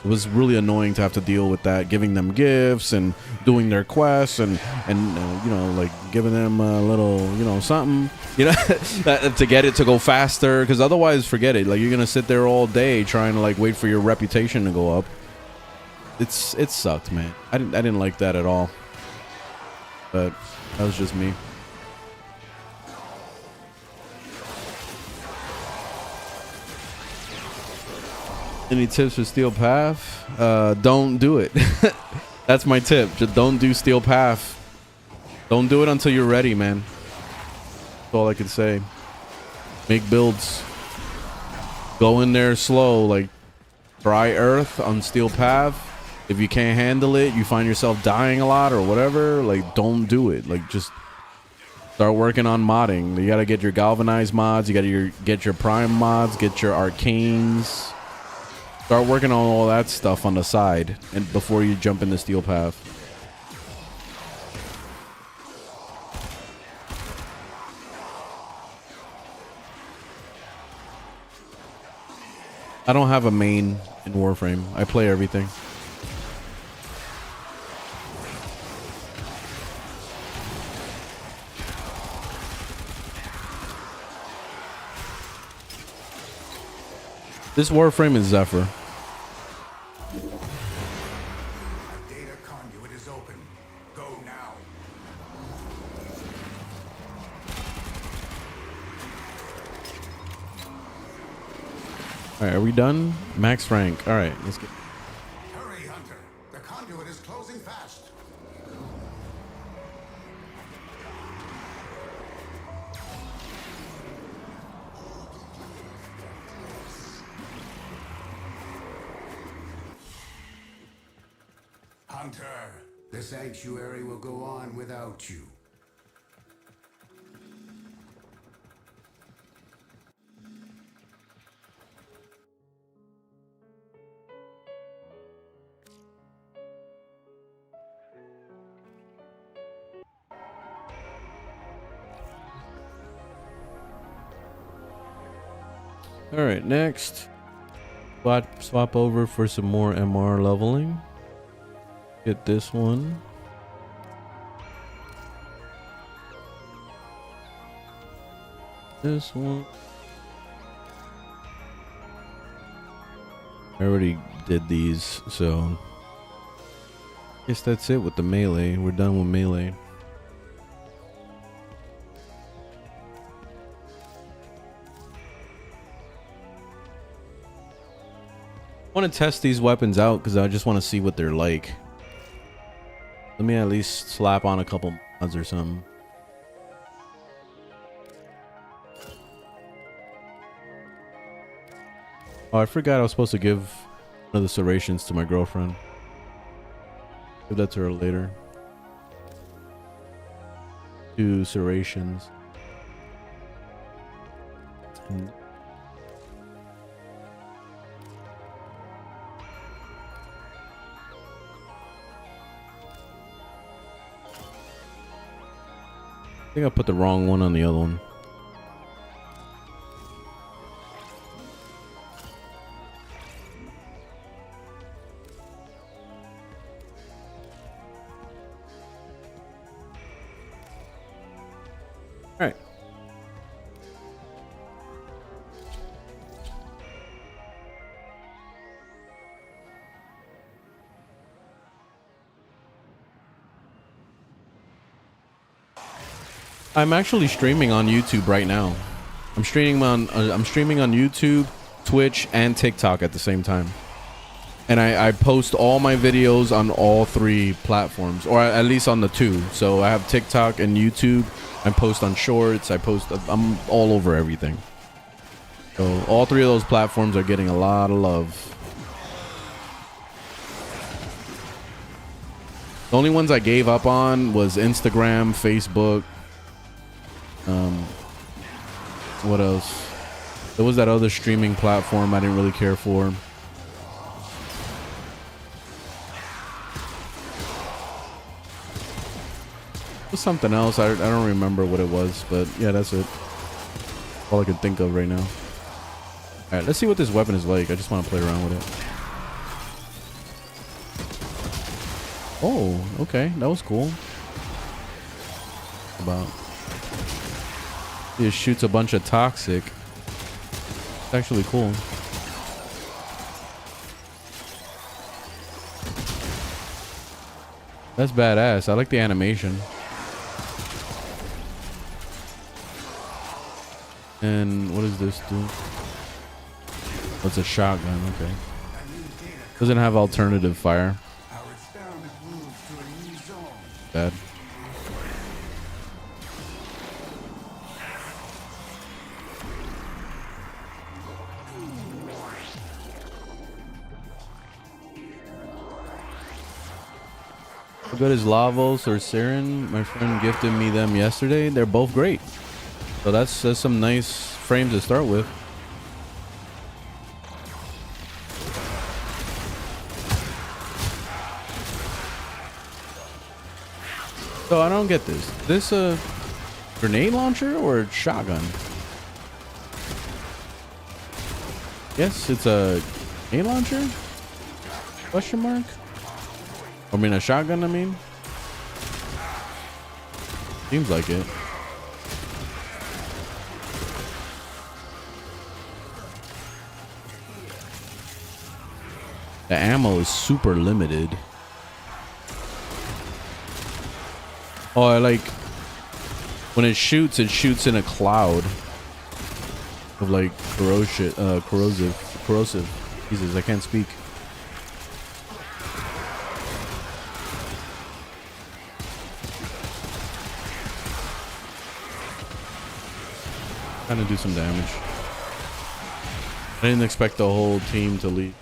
It was really annoying to have to deal with that, giving them gifts and doing their quests and you know, like giving them a little, you know, something, you know, to get it to go faster. Because otherwise, forget it. Like, you're gonna sit there all day trying to like wait for your reputation to go up. It sucked, man. I didn't like that at all. But that was just me. Any tips for Steel Path? Don't do it. That's my tip. Just don't do Steel Path. Don't do it until you're ready, man. That's all I can say. Make builds. Go in there slow, like Dry Earth on Steel Path. If you can't handle it, you find yourself dying a lot or whatever, like, don't do it. Like, just start working on modding. You gotta get your galvanized mods. You gotta get your prime mods. Get your arcanes. Start working on all that stuff on the side and before you jump in the Steel Path. I don't have a main in Warframe. I play everything. This Warframe is Zephyr. A data conduit is open. Go now. All right, are we done? Max rank. All right, let's get. Hurry, Hunter. The conduit is closing fast. Hunter, the sanctuary will go on without you. All right, next. Swap over for some more MR leveling. Get this one. This one. I already did these, so I guess that's it with the melee. We're done with melee. I want to test these weapons out because I just want to see what they're like. Let me at least slap on a couple mods or something. Oh, I forgot I was supposed to give one of the serrations to my girlfriend. Give that to her later. 2 serrations. I think I put the wrong one on the other one. All right. I'm actually streaming on YouTube right now. I'm streaming on YouTube, Twitch, and TikTok at the same time. And I post all my videos on all 3 platforms, or at least on the 2. So I have TikTok and YouTube. I post on Shorts. I'm all over everything. So all 3 of those platforms are getting a lot of love. The only ones I gave up on was Instagram, Facebook. What else? There was that other streaming platform I didn't really care for. It was something else. I don't remember what it was, but yeah, that's it. All I can think of right now. All right, let's see what this weapon is like. I just want to play around with it. Oh, okay, that was cool. About it just shoots a bunch of toxic. It's actually cool. That's badass. I like the animation. And what does this do? What's a shotgun? Okay. Doesn't have alternative fire. Our experiment moves to a new zone. Bad. How good is Lavos or Siren? My friend gifted me them yesterday. They're both great. So that's some nice frames to start with. So I don't get this. This a grenade launcher or a shotgun? Yes, it's a grenade launcher? Question mark? I mean a shotgun, I mean. Seems like it. The ammo is super limited. Oh, I like when it shoots in a cloud of like corrosive. Jesus, I can't speak. Trying to do some damage. I didn't expect the whole team to leave.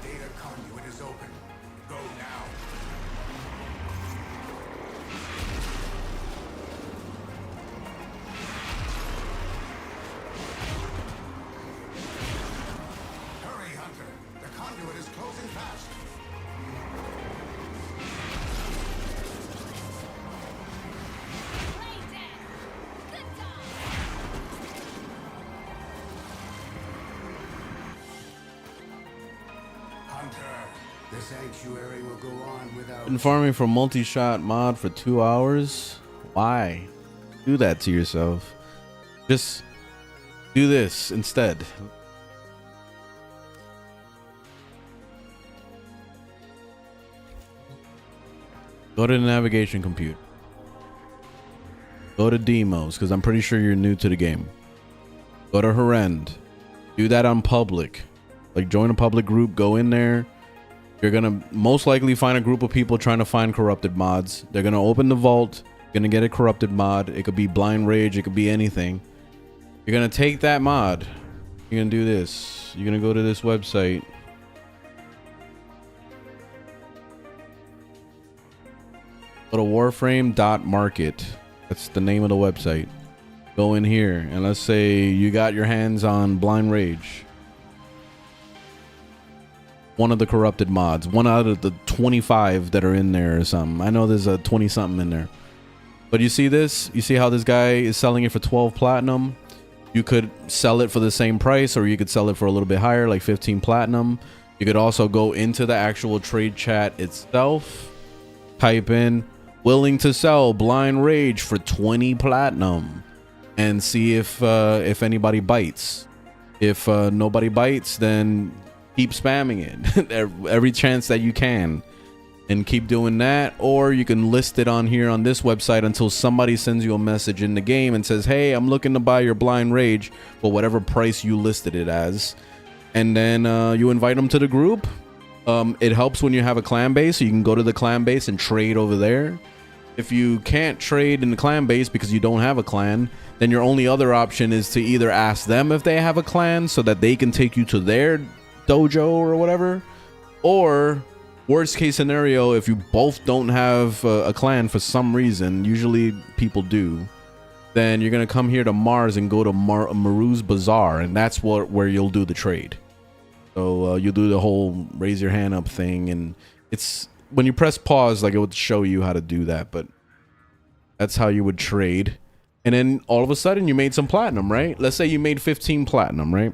Data conduit is open. Go now. Hurry, Hunter. The conduit is closing fast. Hunter, the sanctuary will go on without. Been farming for multi-shot mod for 2 hours. Why? Do that to yourself. Just do this instead. Go to the navigation computer. Go to demos, because I'm pretty sure you're new to the game. Go to Horrend. Do that on public. Like join a public group, go in there. You're gonna most likely find a group of people trying to find corrupted mods. They're gonna open the vault, gonna get a corrupted mod. It could be Blind Rage, it could be anything. You're gonna take that mod. You're gonna do this. You're gonna go to this website. Go to warframe.market. That's the name of the website. Go in here and let's say you got your hands on Blind Rage. One of the corrupted mods. One out of the 25 that are in there or something. I know there's a 20 something in there. But you see this? You see how this guy is selling it for 12 platinum? You could sell it for the same price, or you could sell it for a little bit higher, like 15 platinum. You could also go into the actual trade chat itself, type in willing to sell Blind Rage for 20 platinum, and see if anybody bites. If nobody bites, then keep spamming it every chance that you can, and keep doing that. Or you can list it on here on this website until somebody sends you a message in the game and says, hey, I'm looking to buy your Blind Rage for whatever price you listed it as. And then you invite them to the group. It helps when you have a clan base, so you can go to the clan base and trade over there. If you can't trade in the clan base because you don't have a clan, then your only other option is to either ask them if they have a clan so that they can take you to their dojo or whatever, or worst case scenario, if you both don't have a clan for some reason, usually people do, then you're gonna come here to Mars and go to Maru's Bazaar, and that's where you'll do the trade. So you'll do the whole raise your hand up thing, and it's when you press pause, like it would show you how to do that, but that's how you would trade. And then all of a sudden you made some platinum, right? Let's say you made 15 platinum, right?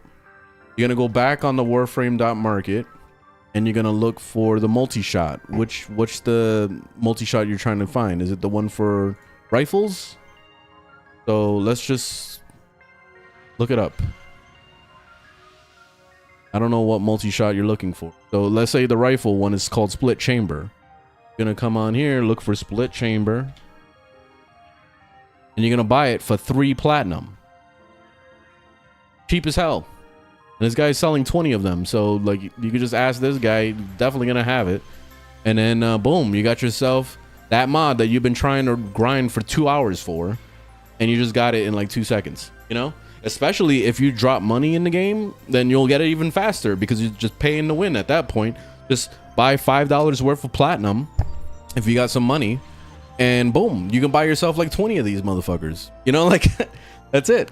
You're gonna go back on the warframe.market and you're gonna look for the multi-shot. What's the multi-shot you're trying to find? Is it the one for rifles? So let's just look it up. I don't know what multi-shot you're looking for. So let's say the rifle one is called split chamber. You're gonna come on here, look for split chamber, and you're gonna buy it for 3 platinum. Cheap as hell. And this guy's selling 20 of them, so like you could just ask this guy, definitely gonna have it. And then boom, you got yourself that mod that you've been trying to grind for 2 hours for, and you just got it in like 2 seconds, you know? Especially if you drop money in the game, then you'll get it even faster because you're just paying to win at that point. Just buy $5 worth of platinum if you got some money, and boom, you can buy yourself like 20 of these motherfuckers, you know? Like that's it.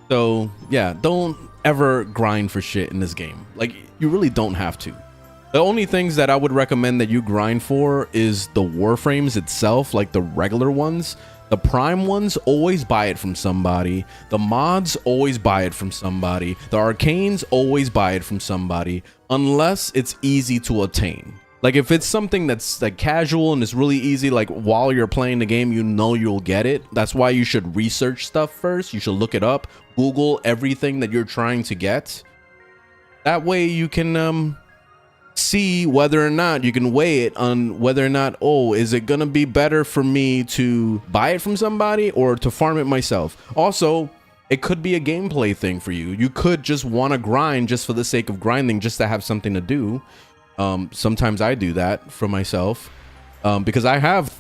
So yeah, don't ever grind for shit in this game. Like you really don't have to. The only things that I would recommend that you grind for is the Warframes itself, like the regular ones. The Prime ones, always buy it from somebody. The mods, always buy it from somebody. The Arcanes, always buy it from somebody, unless it's easy to attain. Like if it's something that's like casual and it's really easy, like while you're playing the game, you know you'll get it. That's why you should research stuff first. You should look it up, Google everything that you're trying to get. That way you can see whether or not you can weigh it on whether or not, oh, is it gonna be better for me to buy it from somebody or to farm it myself? Also, it could be a gameplay thing for you. You could just want to grind just for the sake of grinding, just to have something to do. Sometimes I do that for myself because I have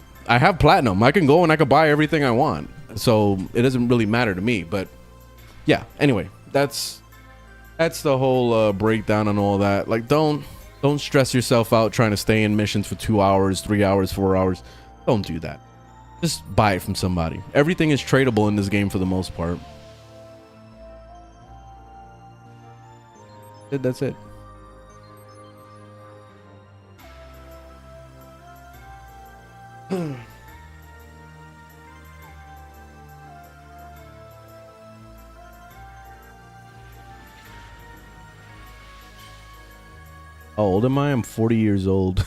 platinum. I can go and I can buy everything I want, so it doesn't really matter to me. But yeah, anyway, that's the whole breakdown on all that. Like don't stress yourself out trying to stay in missions for 2 hours, 3 hours, 4 hours. Don't do that. Just buy it from somebody. Everything is tradable in this game for the most part. That's it. How old am I? I'm 40 years old.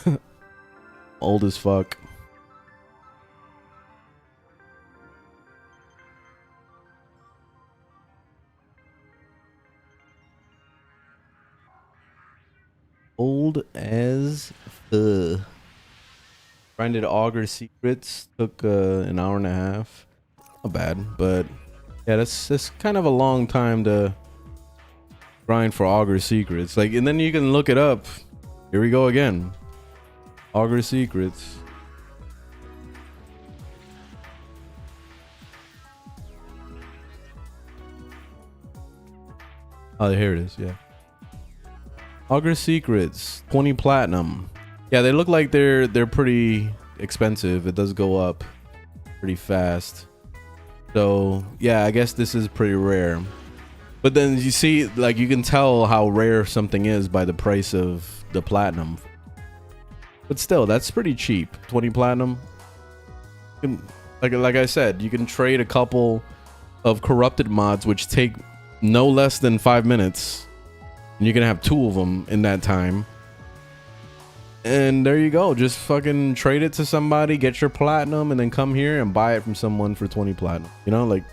Old as fuck. Old as grinded Augur Secrets. Took an hour and a half. Not bad, but yeah, that's kind of a long time to grind for Augur Secrets. Like, and then you can look it up. Here we go again. Augur Secrets. Oh, here it is. Yeah. Augur Secrets, 20 platinum. Yeah, they look like they're pretty expensive. It does go up pretty fast. So yeah, I guess this is pretty rare. But then you see, like, you can tell how rare something is by the price of the platinum. But still, that's pretty cheap. 20 platinum. Like I said, you can trade a couple of corrupted mods, which take no less than 5 minutes. And you can have 2 of them in that time. And there you go. Just fucking trade it to somebody, get your platinum, and then come here and buy it from someone for 20 platinum. You know, like,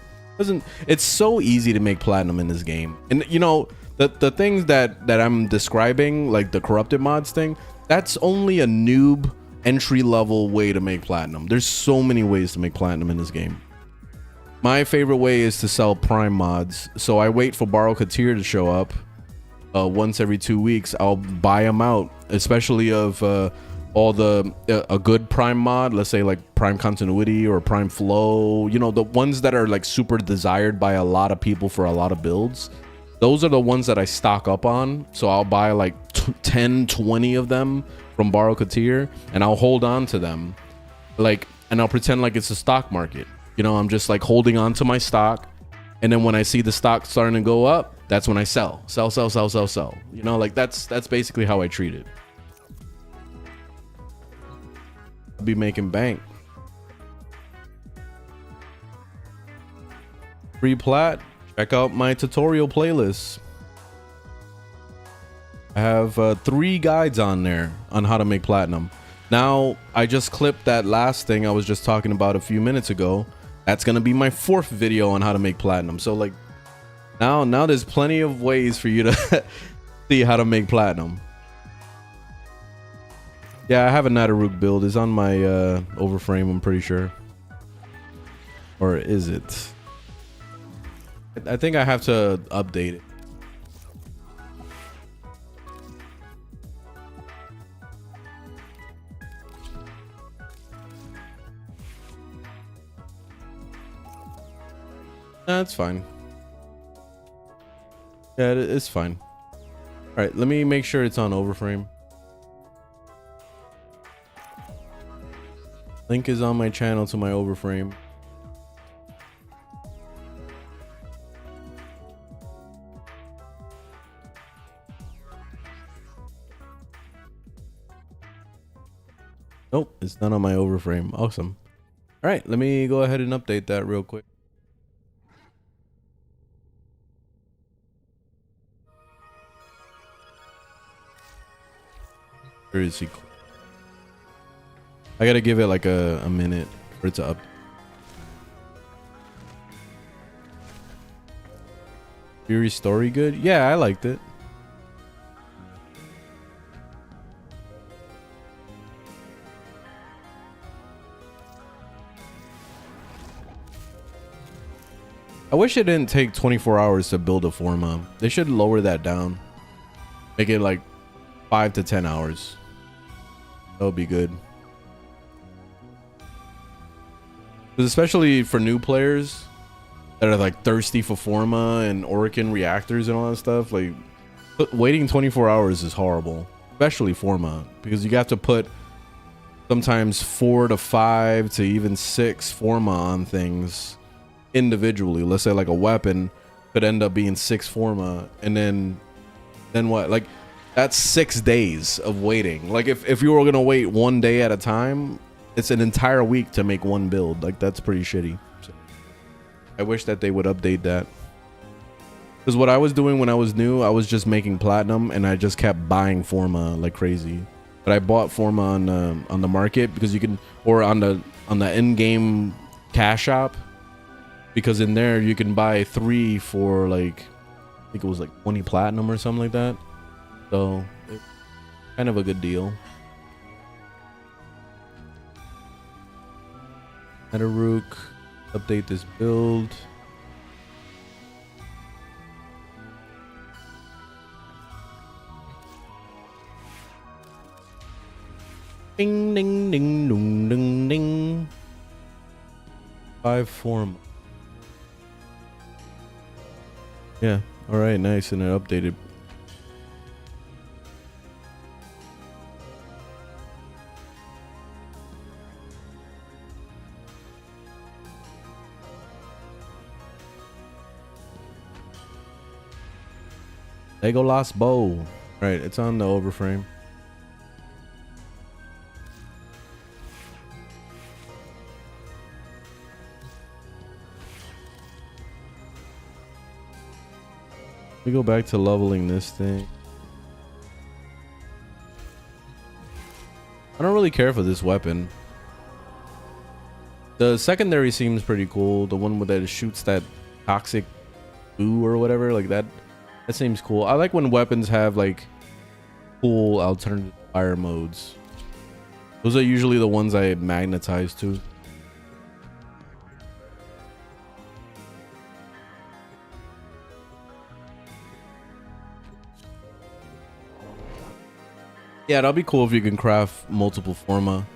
it's so easy to make platinum in this game. And you know, the things that I'm describing, like the corrupted mods thing, that's only a noob entry level way to make platinum. There's so many ways to make platinum in this game. My favorite way is to sell prime mods. So I wait for Corsair to show up. Once every 2 weeks, I'll buy them out, especially of all the a good prime mod, let's say like prime continuity or prime flow, you know, the ones that are like super desired by a lot of people for a lot of builds. Those are the ones that I stock up on. So I'll buy like 10, 20 of them from Corsair, and I'll hold on to them, like, and I'll pretend like it's a stock market. You know, I'm just like holding on to my stock, and then when I see the stock starting to go up, that's when I sell. You know, like that's basically how I treat it. I'll be making bank. Free plat. Check out my tutorial playlist. I have 3 guides on there on how to make platinum. Now, I just clipped that last thing I was just talking about a few minutes ago. That's gonna be my 4th video on how to make platinum. So like, now there's plenty of ways for you to see how to make platinum. Yeah, I have a Nadaruk build. It's on my overframe, I'm pretty sure. Or is it? I think I have to update it. That's fine. Yeah, it's fine. All right, let me make sure it's on overframe. Link is on my channel to my overframe. Nope, it's not on my overframe. Awesome. All right, let me go ahead and update that real quick. Where is he? I gotta give it like a minute for it to up. Fury story good? Yeah, I liked it. I wish it didn't take 24 hours to build a Forma. They should lower that down. Make it like 5 to 10 hours. That would be good. Especially for new players that are like thirsty for Forma and Orokin reactors and all that stuff, like waiting 24 hours is horrible, especially Forma, because you have to put sometimes 4 to 5 to even 6 Forma on things individually. Let's say like a weapon could end up being 6 Forma, and then what? Like that's 6 days of waiting. Like if you were gonna wait 1 day at a time, it's an entire week to make one build. Like that's pretty shitty. So I wish that they would update that. Because what I was doing when I was new, I was just making platinum and I just kept buying Forma like crazy. But I bought Forma on the market because you can, or on the in-game cash shop, because in there you can buy 3 for like, I think it was like 20 platinum or something like that. So it's kind of a good deal. Nadaruk, update this build. Ding ding ding ding ding ding. 5 Forma. Yeah, alright, nice, and it updated. Legolas bow. Right, it's on the overframe. We go back to leveling this thing. I don't really care for this weapon. The secondary seems pretty cool. The one with that shoots that toxic goo or whatever, like that. That seems cool. I like when weapons have like cool alternative fire modes. Those are usually the ones I magnetize to. Yeah, that'll be cool if you can craft multiple forma.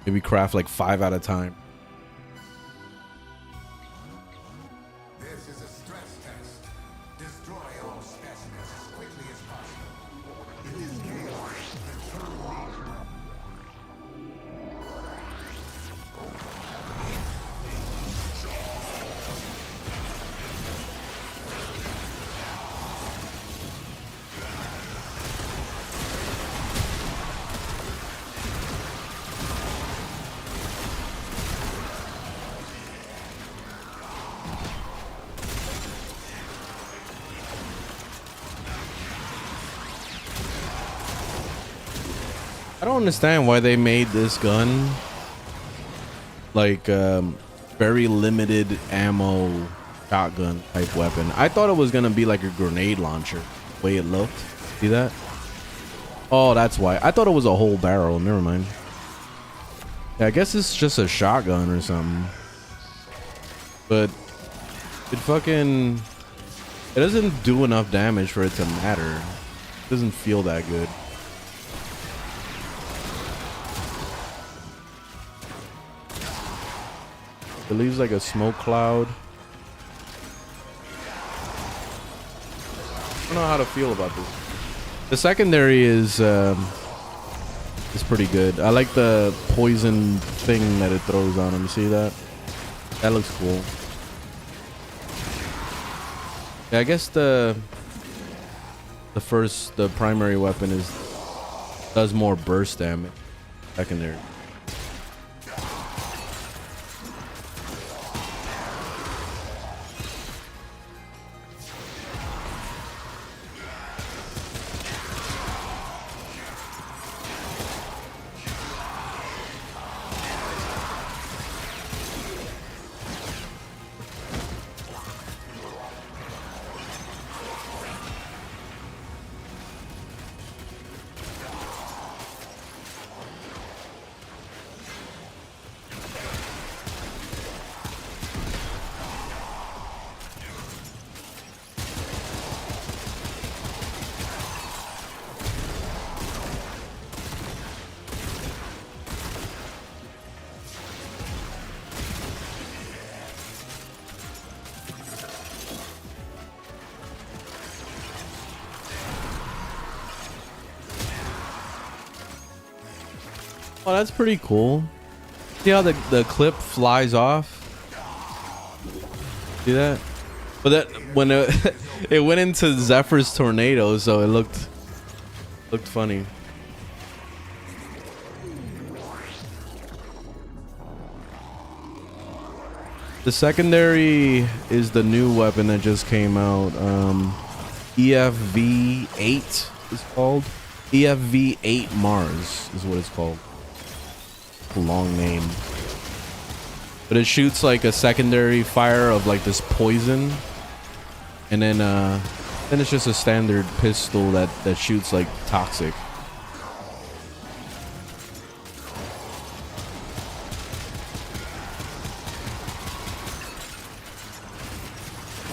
Maybe craft like 5 at a time. This is a stress test. Destroy all specimens as quickly as possible. In this game, I don't understand why they made this gun like very limited ammo shotgun type weapon. I thought it was gonna be like a grenade launcher, the way it looked. See that? Oh, that's why. I thought it was a whole barrel. Never mind. Yeah, I guess it's just a shotgun or something. But it doesn't do enough damage for it to matter. It doesn't feel that good. It leaves like a smoke cloud. I don't know how to feel about this. The secondary is pretty good. I like the poison thing that it throws on him. See that? That looks cool. Yeah, I guess the primary weapon does more burst damage. Secondary. Oh, that's pretty cool. See how the clip flies off? See that? But that when it went into Zephyr's tornado, so it looked funny. The secondary is the new weapon that just came out. EFV-8 is called. EFV-8 Mars is what it's called. Long name, but it shoots like a secondary fire of like this poison, and then it's just a standard pistol that shoots like toxic.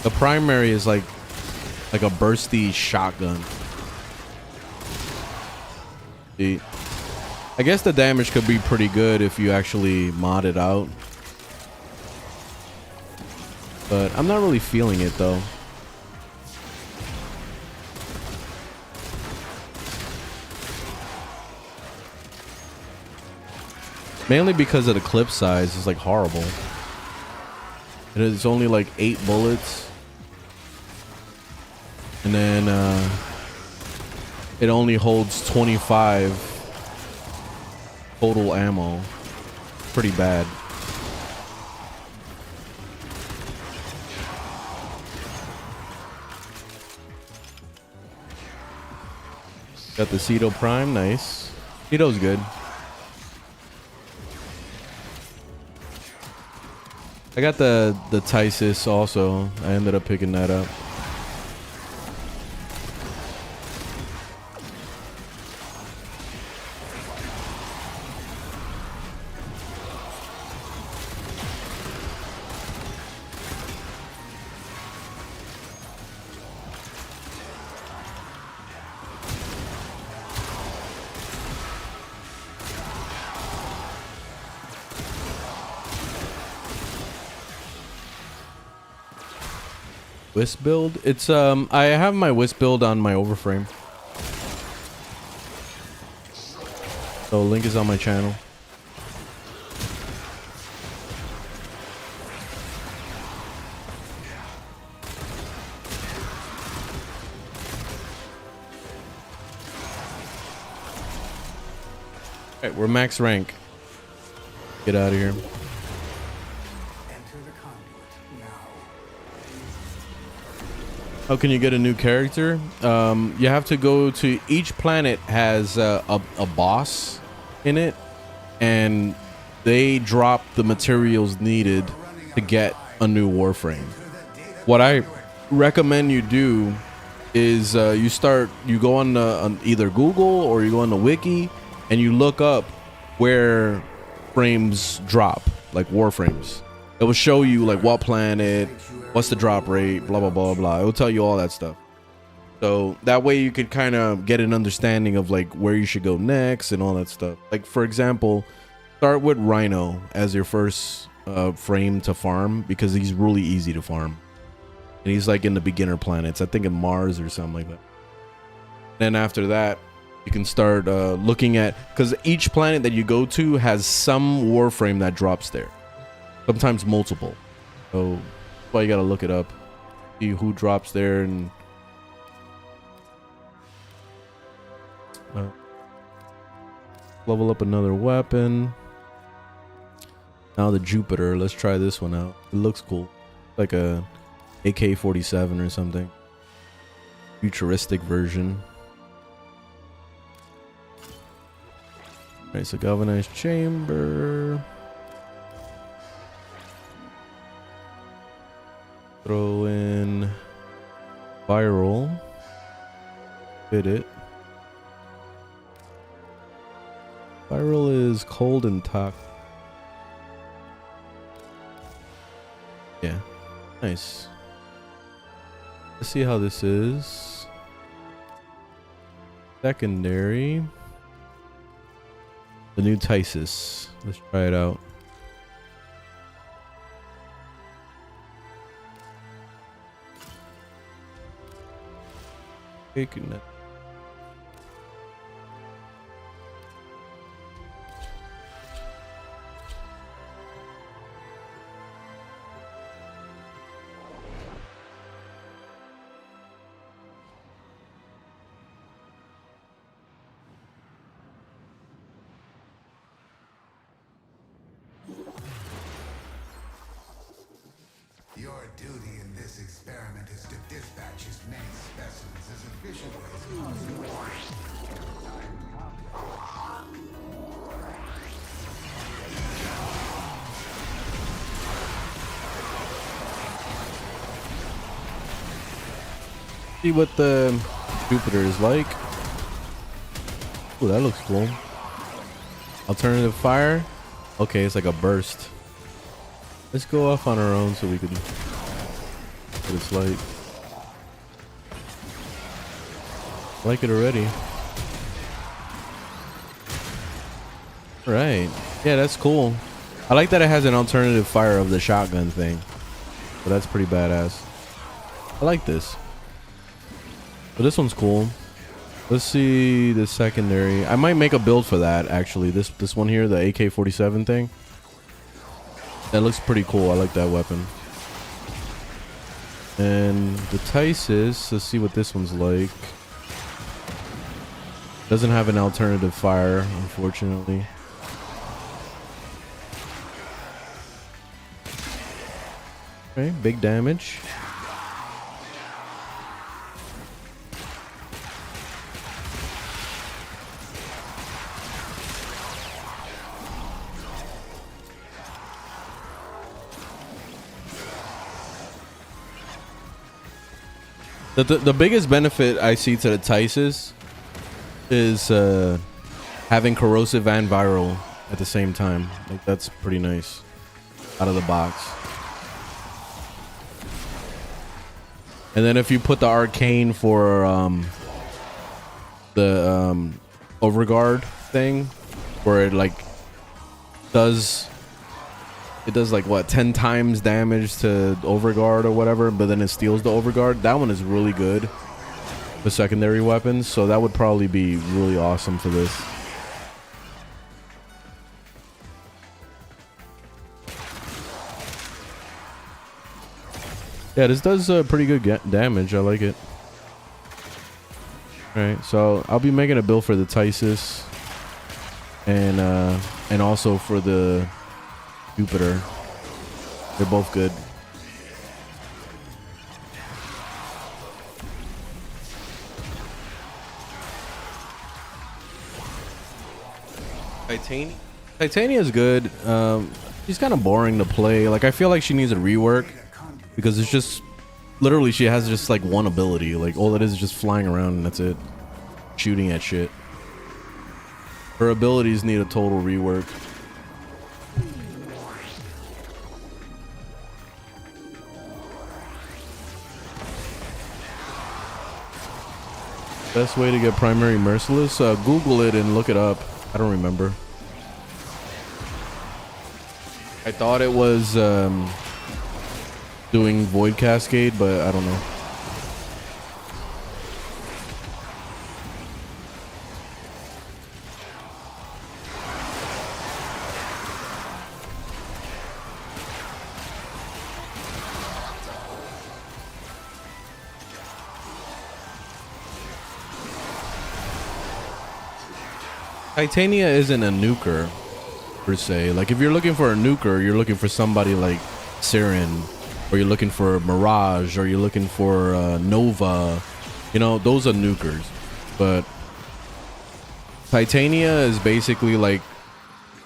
The primary is like a bursty shotgun. See? I guess the damage could be pretty good if you actually mod it out. But I'm not really feeling it though. Mainly because of the clip size is like horrible. And it's only like 8 bullets. And and then it only holds 25 total ammo. Pretty bad. Got the Cedo Prime, nice. Cedo's good. I got the Tysis also. I ended up picking that up. Wisp build? It's I have my Wisp build on my Overframe. So link is on my channel. Alright, we're max rank. Get out of here. Enter the conduit now. How can you get a new character? You have to go to each planet has a boss in it, and they drop the materials needed to get a new Warframe. What I recommend you do is you go on either Google or you go on the wiki and you look up where frames drop, like Warframes. It will show you like what planet, what's the drop rate, blah, blah, blah, blah. It will tell you all that stuff. So that way you could kind of get an understanding of like where you should go next and all that stuff. Like, for example, start with Rhino as your first frame to farm, because he's really easy to farm. And he's like in the beginner planets, I think in Mars or something like that. Then after that, you can start looking at, because each planet that you go to has some Warframe that drops there. Sometimes multiple. So that's why you gotta look it up, see who drops there, and level up another weapon. Now the Jupiter, let's try this one out. It looks cool, like a AK-47 or something, futuristic version. All right, so galvanized chamber. Throw in viral. Hit it. Viral is cold and toxic. Yeah, nice. Let's see how this is. Secondary. The new Tysis. Let's try it out. Taking it. Your duty in this experiment is to dispatch as many specimens as efficiently as possible. See what the Jupiter is like. Oh, that looks cool. Alternative fire. Okay, it's like a burst. Let's go off on our own so we can get its light. I like it already. Right. Yeah, that's cool. I like that it has an alternative fire of the shotgun thing. So that's pretty badass. I like this. But this one's cool. Let's see the secondary. I might make a build for that actually. This one here, the AK-47 thing. That looks pretty cool. I like that weapon. And the Tysus, let's see what this one's like. Doesn't have an alternative fire, unfortunately. Okay, big damage. The biggest benefit I see to the Tysus is having corrosive and viral at the same time. Like, that's pretty nice out of the box. And then if you put the arcane for the overguard thing, where it like does like what, 10 times damage to overguard or whatever, but then it steals the overguard. That one is really good for secondary weapons, so that would probably be really awesome for this. Yeah, this does pretty good damage. I like it. All right, so I'll be making a build for the Tysus and also for the Jupiter. They're both good. Titania is good. She's kind of boring to play. Like, I feel like she needs a rework because it's just literally she has just like one ability. Like, all it is just flying around and that's it. Shooting at shit. Her abilities need a total rework. Best way to get primary merciless? Google it and look it up. I don't remember. I thought it was doing Void Cascade, but I don't know. Titania isn't a nuker per se. Like, if you're looking for a nuker, you're looking for somebody like Siren, or you're looking for Mirage, or you're looking for Nova. You know, those are nukers. But Titania is basically like,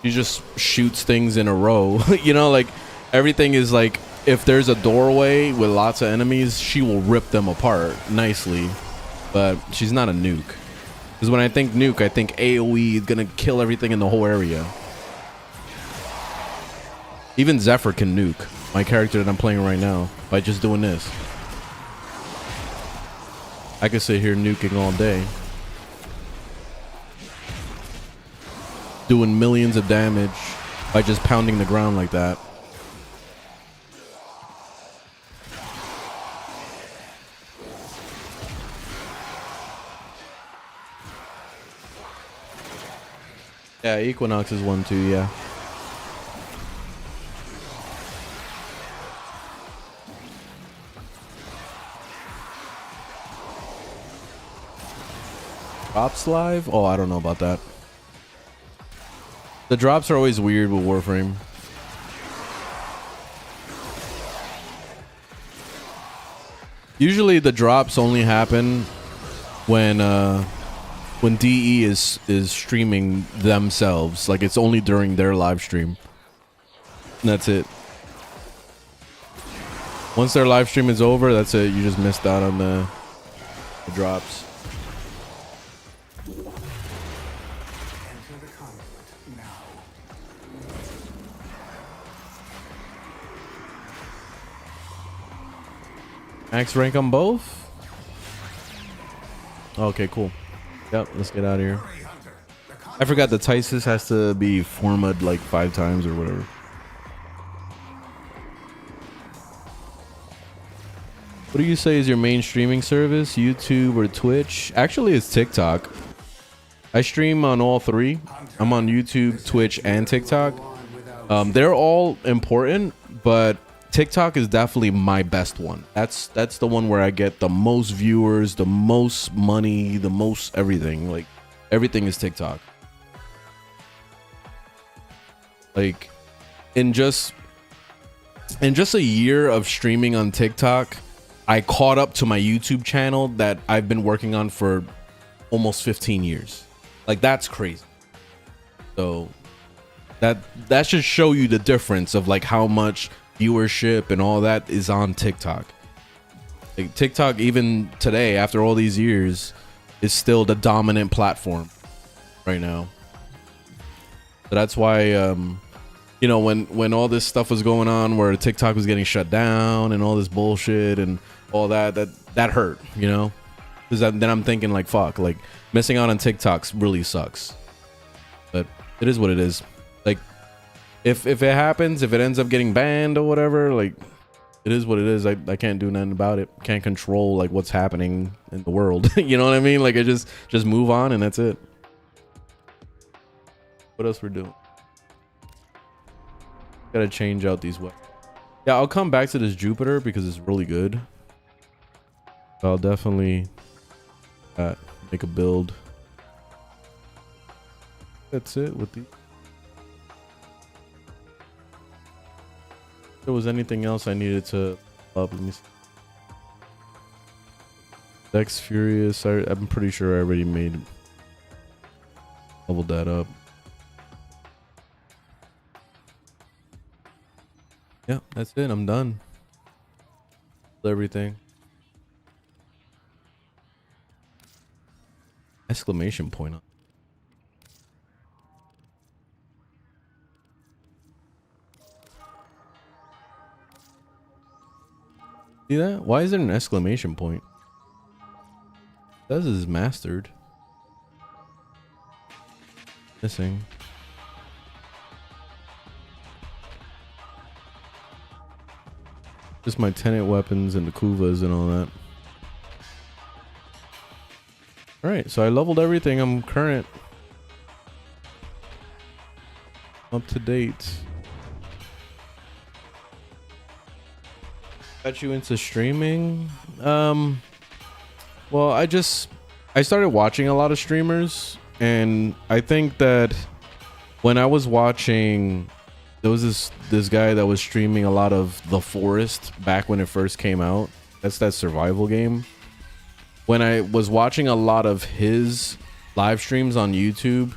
she just shoots things in a row. You know, like, everything is like, if there's a doorway with lots of enemies, she will rip them apart nicely. But she's not a nuke. Because when I think nuke, I think AoE is gonna kill everything in the whole area. Even Zephyr can nuke my character that I'm playing right now by just doing this. I could sit here nuking all day, doing millions of damage by just pounding the ground like that. Yeah, Equinox is one too, yeah. Drops live? Oh, I don't know about that. The drops are always weird with Warframe. Usually the drops only happen when DE is streaming themselves. Like, it's only during their live stream. And that's it. Once their live stream is over, that's it. You just missed out on the drops. Enter the conflict now. Max rank on both? Okay, cool. Yep, let's get out of here. I forgot the Tysus has to be formed like 5 times or whatever. What do you say is your main streaming service? YouTube or Twitch? Actually, it's TikTok. I stream on all 3. I'm on YouTube, Twitch, and TikTok. They're all important, but TikTok is definitely my best one. That's the one where I get the most viewers, the most money, the most everything. Like everything is TikTok. Like in just a year of streaming on TikTok, I caught up to my YouTube channel that I've been working on for almost 15 years. Like that's crazy. So that should show you the difference of like how much viewership and all that is on TikTok. Like TikTok, even today, after all these years, is still the dominant platform right now. So that's why, you know, when all this stuff was going on, where TikTok was getting shut down and all this bullshit and all that hurt, you know, because then I'm thinking like, fuck, like missing out on TikToks really sucks. But it is what it is. Like, if it happens, if it ends up getting banned or whatever, like, it is what it is. I can't do nothing about it. Can't control like what's happening in the world. You know what I mean? Like, I just move on and that's it. What else we're doing? Gotta change out these weapons. Yeah, I'll come back to this Jupiter because it's really good. I'll definitely make a build. That's it with the. If there was anything else I needed to up, let me see. Dex Furious, I'm pretty sure I already leveled that up. Yeah, that's it. I'm done. Everything. Exclamation point on. See that? Why is there an exclamation point? It says it's mastered. Missing. Just my tenant weapons and the Kuvas and all that. Alright, so I leveled everything. I'm current. Up to date. Got you into streaming? Well, I started watching a lot of streamers, and I think that when I was watching, there was this guy that was streaming a lot of The Forest back when it first came out. That's that survival game. When I was watching a lot of his live streams on YouTube,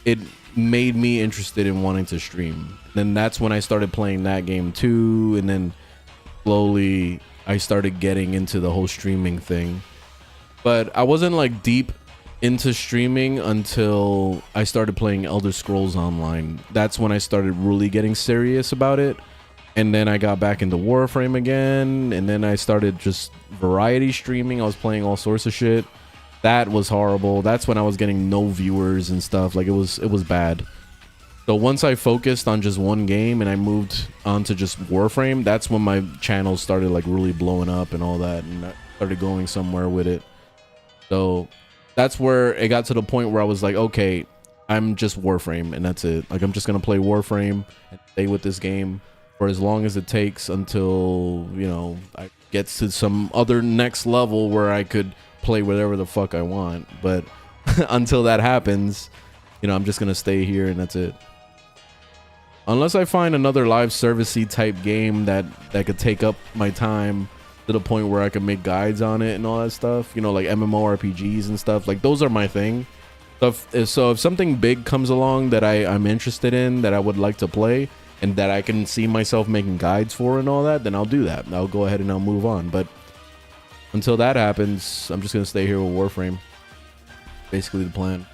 it made me interested in wanting to stream. Then that's when I started playing that game too, and then slowly I started getting into the whole streaming thing. But I wasn't like deep into streaming until I started playing Elder Scrolls Online. That's when I started really getting serious about it. And then I got back into Warframe again, and then I started just variety streaming. I was playing all sorts of shit. That was horrible. That's when I was getting no viewers and stuff. Like it was bad. So once I focused on just one game and I moved on to just Warframe, that's when my channel started like really blowing up and all that, and I started going somewhere with it. So that's where it got to the point where I was like, okay, I'm just Warframe and that's it. Like I'm just gonna play Warframe and stay with this game for as long as it takes until, you know, I get to some other next level where I could play whatever the fuck I want. But until that happens, you know, I'm just gonna stay here and that's it. Unless I find another live servicey type game that could take up my time to the point where I can make guides on it and all that stuff, you know, like MMORPGs and stuff. Like those are my thing. So if something big comes along that I'm interested in, that I would like to play, and that I can see myself making guides for and all that, then I'll do that. I'll go ahead and I'll move on. But until that happens, I'm just gonna stay here with Warframe. Basically the plan.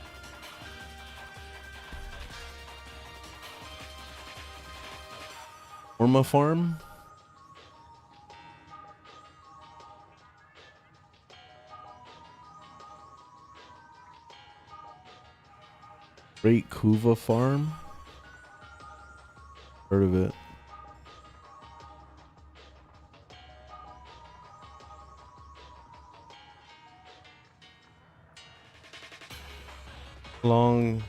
Orma farm. Great Kuva farm. Heard of it. How long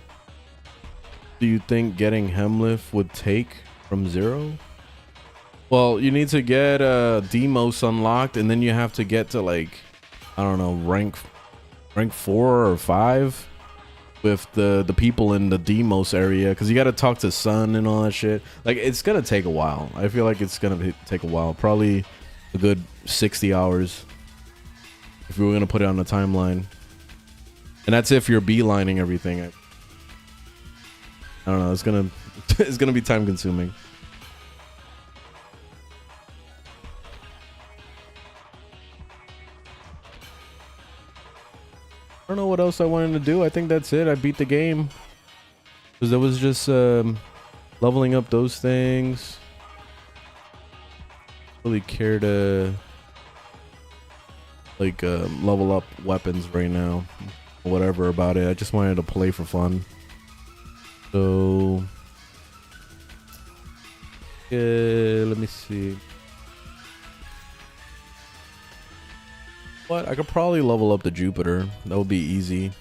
do you think getting Hemliff would take from 0? Well, you need to get Demos unlocked, and then you have to get to like, I don't know, rank 4 or 5 with the people in the Demos area, because you got to talk to Sun and all that shit. Like, it's gonna take a while. I feel like it's gonna take a while, probably a good 60 hours if we were gonna put it on the timeline. And that's if you're beelining everything. I don't know. It's gonna it's gonna be time consuming. I don't know what else I wanted to do. I think that's it. I beat the game because there was just leveling up those things. Really care to like level up weapons right now. Whatever about it. I just wanted to play for fun. So yeah, let me see. What? I could probably level up the Jupiter. That would be easy.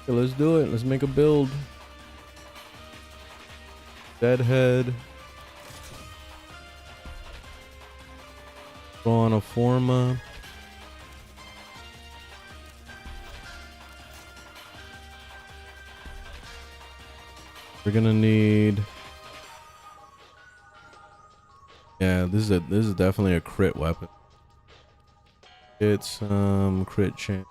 Okay, let's do it. Let's make a build. Deadhead. Go on a Forma. We're gonna need. Yeah, this is definitely a crit weapon. It's crit chance.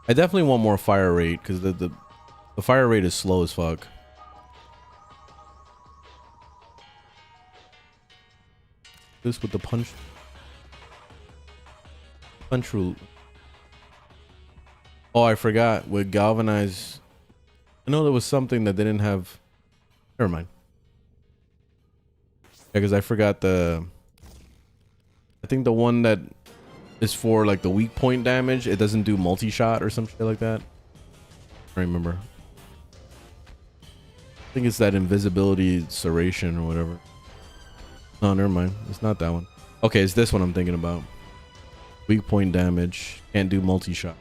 I definitely want more fire rate because the fire rate is slow as fuck. This with the punch rule. Oh, I forgot with galvanize. I know there was something that they didn't have. Never mind. Yeah, because I forgot I think the one that is for like the weak point damage. It doesn't do multi-shot or some shit like that. I don't remember. I think it's that invisibility serration or whatever. No, never mind. It's not that one. Okay, it's this one I'm thinking about. Weak point damage. Can't do multi-shot.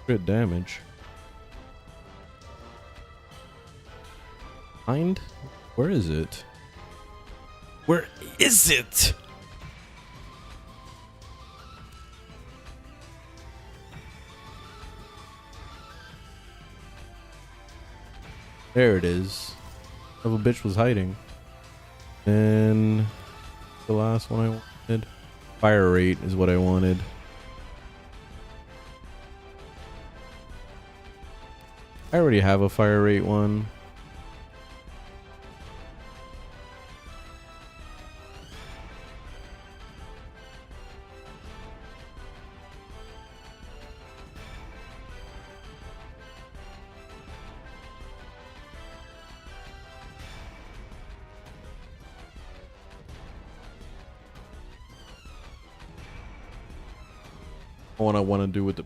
Crit damage. Find? Where is it? Where is it? There it is. Of a bitch was hiding. And the last one I wanted. Fire rate is what I wanted. I already have a fire rate one. What I want to do with the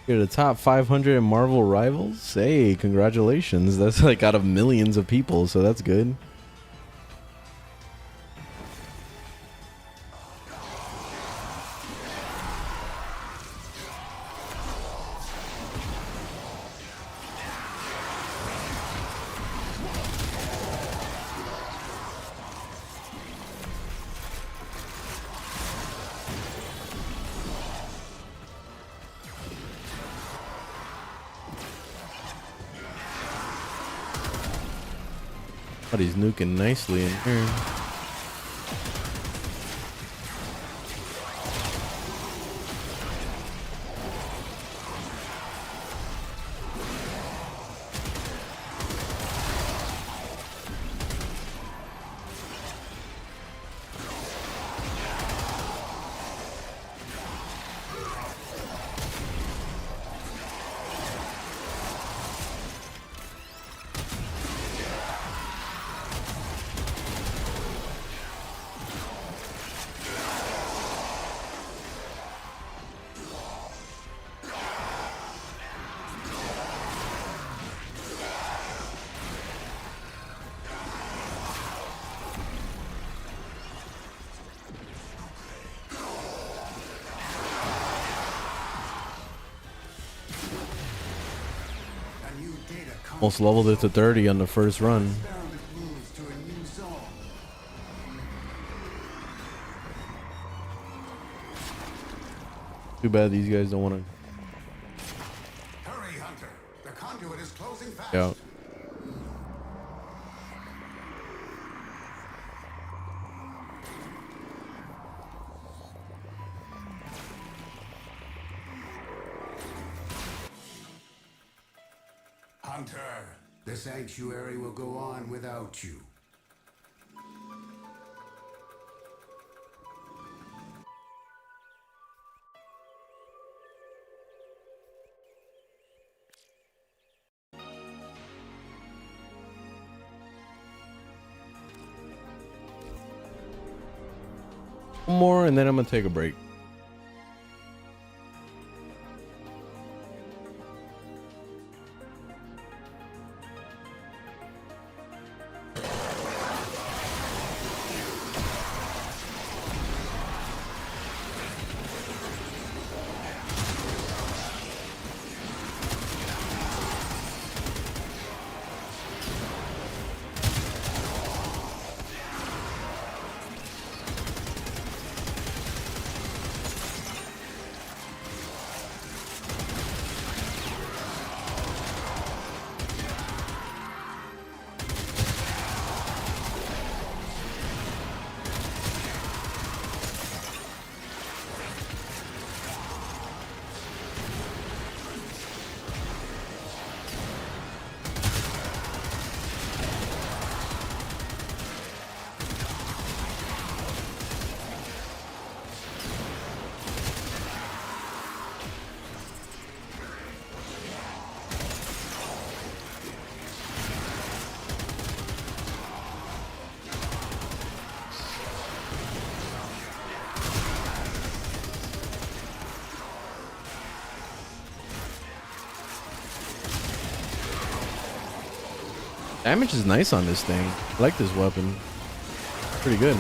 You're the top 500 in Marvel Rivals. Hey, congratulations. That's like out of millions of people, so that's good. But he's nuking nicely in here. Almost leveled it to 30 on the first run. Too bad these guys don't want to. Hurry, Hunter. The conduit is closing fast. Yeah. Hunter, the sanctuary will go on without you. One more and then I'm gonna take a break. Damage is nice on this thing. I like this weapon. Pretty good.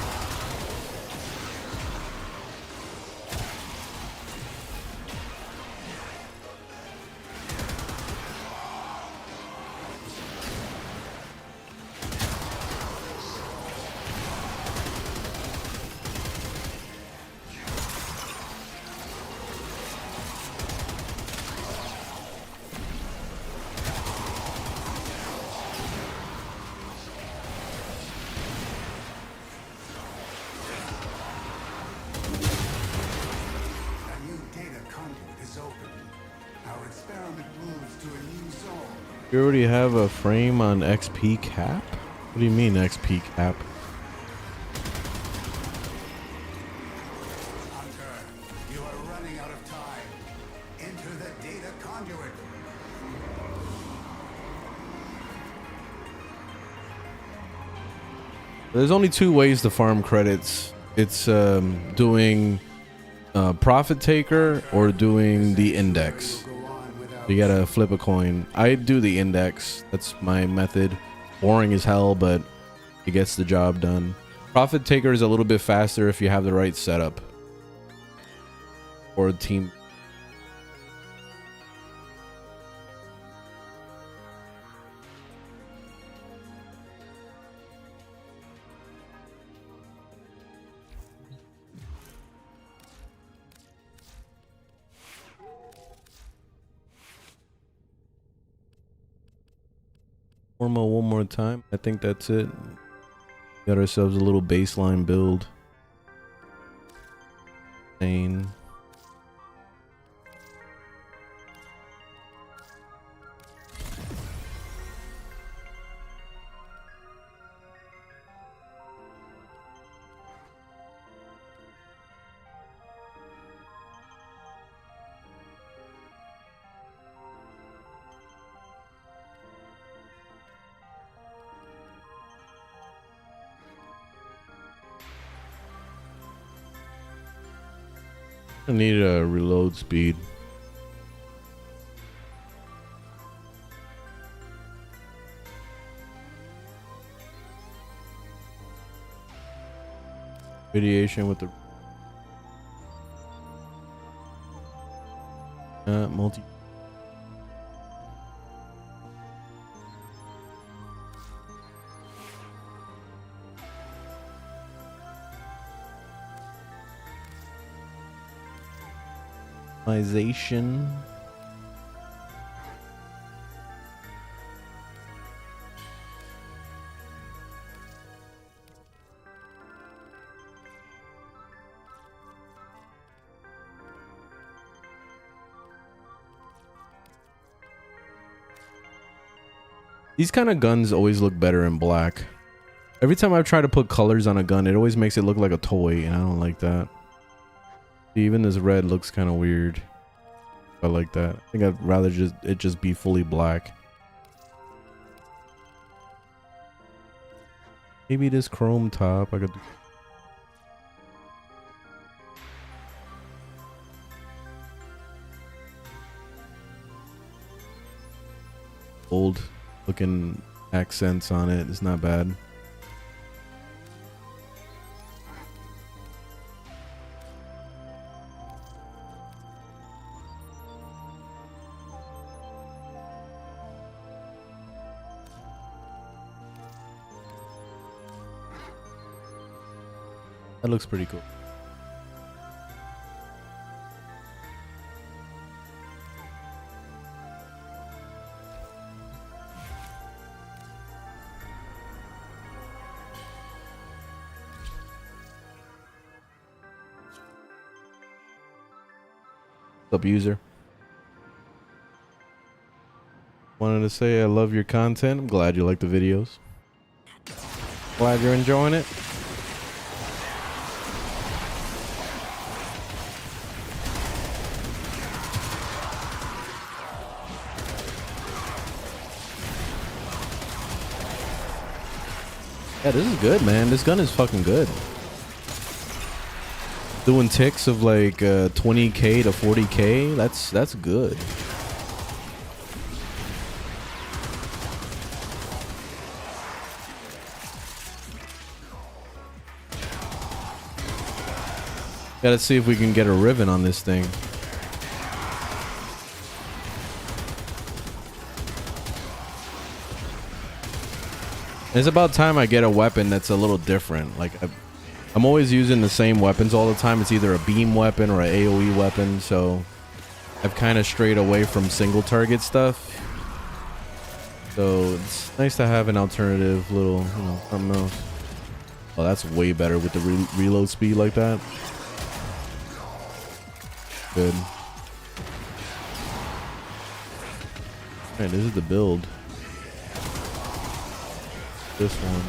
You already have a frame on XP cap? What do you mean XP cap? Hunter, you are running out of time. Enter the data conduit. There's only two ways to farm credits. It's doing profit taker or doing the index. Go on You gotta flip a coin. I do the index. That's my method. Boring as hell, but it gets the job done. Profit taker is a little bit faster if you have the right setup. Or a team. Formo one more time. I think that's it. Got ourselves a little baseline build. Insane. I need a reload speed. Radiation with the multi. Optimization. These kind of guns always look better in black. Every time I try to put colors on a gun, it always makes it look like a toy, and I don't like that. Even this red looks kind of weird. I like that. I think I'd rather just be fully black. Maybe this chrome top I could do. Old looking accents on it. It's not bad. That looks pretty cool. What's up, user? Wanted to say I love your content. I'm glad you like the videos. Glad you're enjoying it. Yeah, this is good, man. This gun is fucking good. Doing ticks of like 20k to 40k. That's good. Gotta see if we can get a ribbon on this thing. It's about time I get a weapon that's a little different. Like, I'm always using the same weapons all the time. It's either a beam weapon or an AoE weapon, so I've kind of strayed away from single target stuff. So it's nice to have an alternative little, you know, something else. Oh, that's way better with the reload speed like that. Good. Man, this is the build. This one.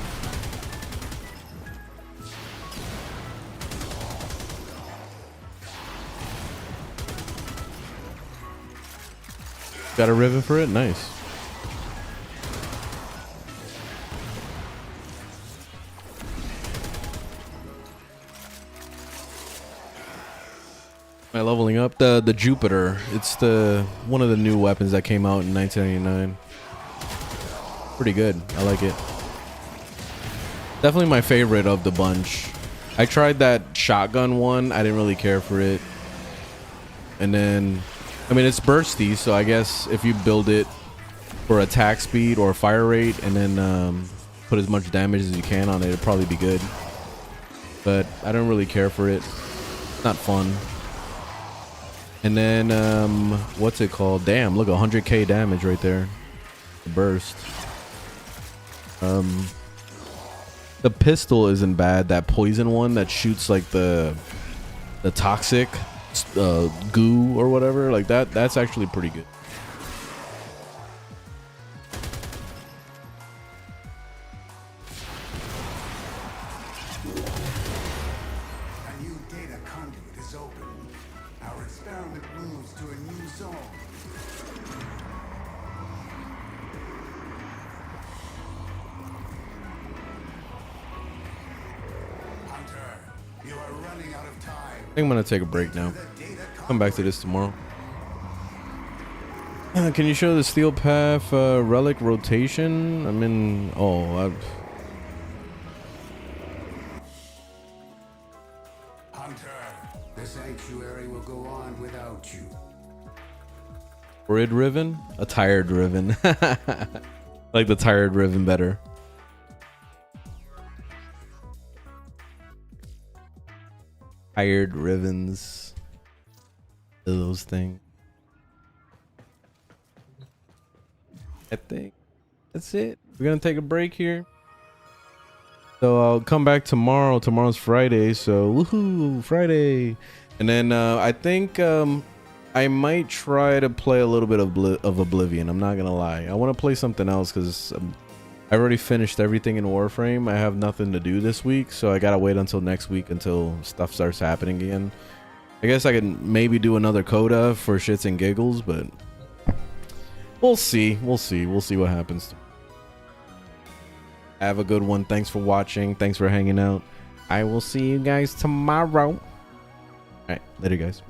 Got a ribbon for it? Nice. Am I leveling up? The Jupiter. It's the one of the new weapons that came out in 1999. Pretty good. I like it. Definitely my favorite of the bunch. I tried that shotgun one. I didn't really care for it. And then, I mean, it's bursty, so I guess if you build it for attack speed or fire rate and then put as much damage as you can on it, it'd probably be good. But I don't really care for it. It's not fun. And then, what's it called? Damn, look, 100k damage right there. The burst. The pistol isn't bad. That poison one that shoots like the toxic goo or whatever, like that's actually pretty good. A new data conduit is open. Our experiment moves to a new zone. Hunter, you are running out of time. I think I'm gonna take a break now. The data Come back to this tomorrow. Can you show the steel path relic rotation? I mean, Hunter, the sanctuary will go on without you. Grid Riven? A tired Riven. Like the tired Riven better. Tired Rivens. Those things. I think that's it. We're gonna take a break here. So I'll come back tomorrow. Tomorrow's Friday, so woohoo, Friday. And then I think I might try to play a little bit of Oblivion. I'm not gonna lie. I want to play something else because I already finished everything in Warframe. I have nothing to do this week, so I gotta wait until next week until stuff starts happening again. I guess I can maybe do another Coda for shits and giggles, but we'll see. We'll see. We'll see what happens. Have a good one. Thanks for watching. Thanks for hanging out. I will see you guys tomorrow. All right. Later, guys.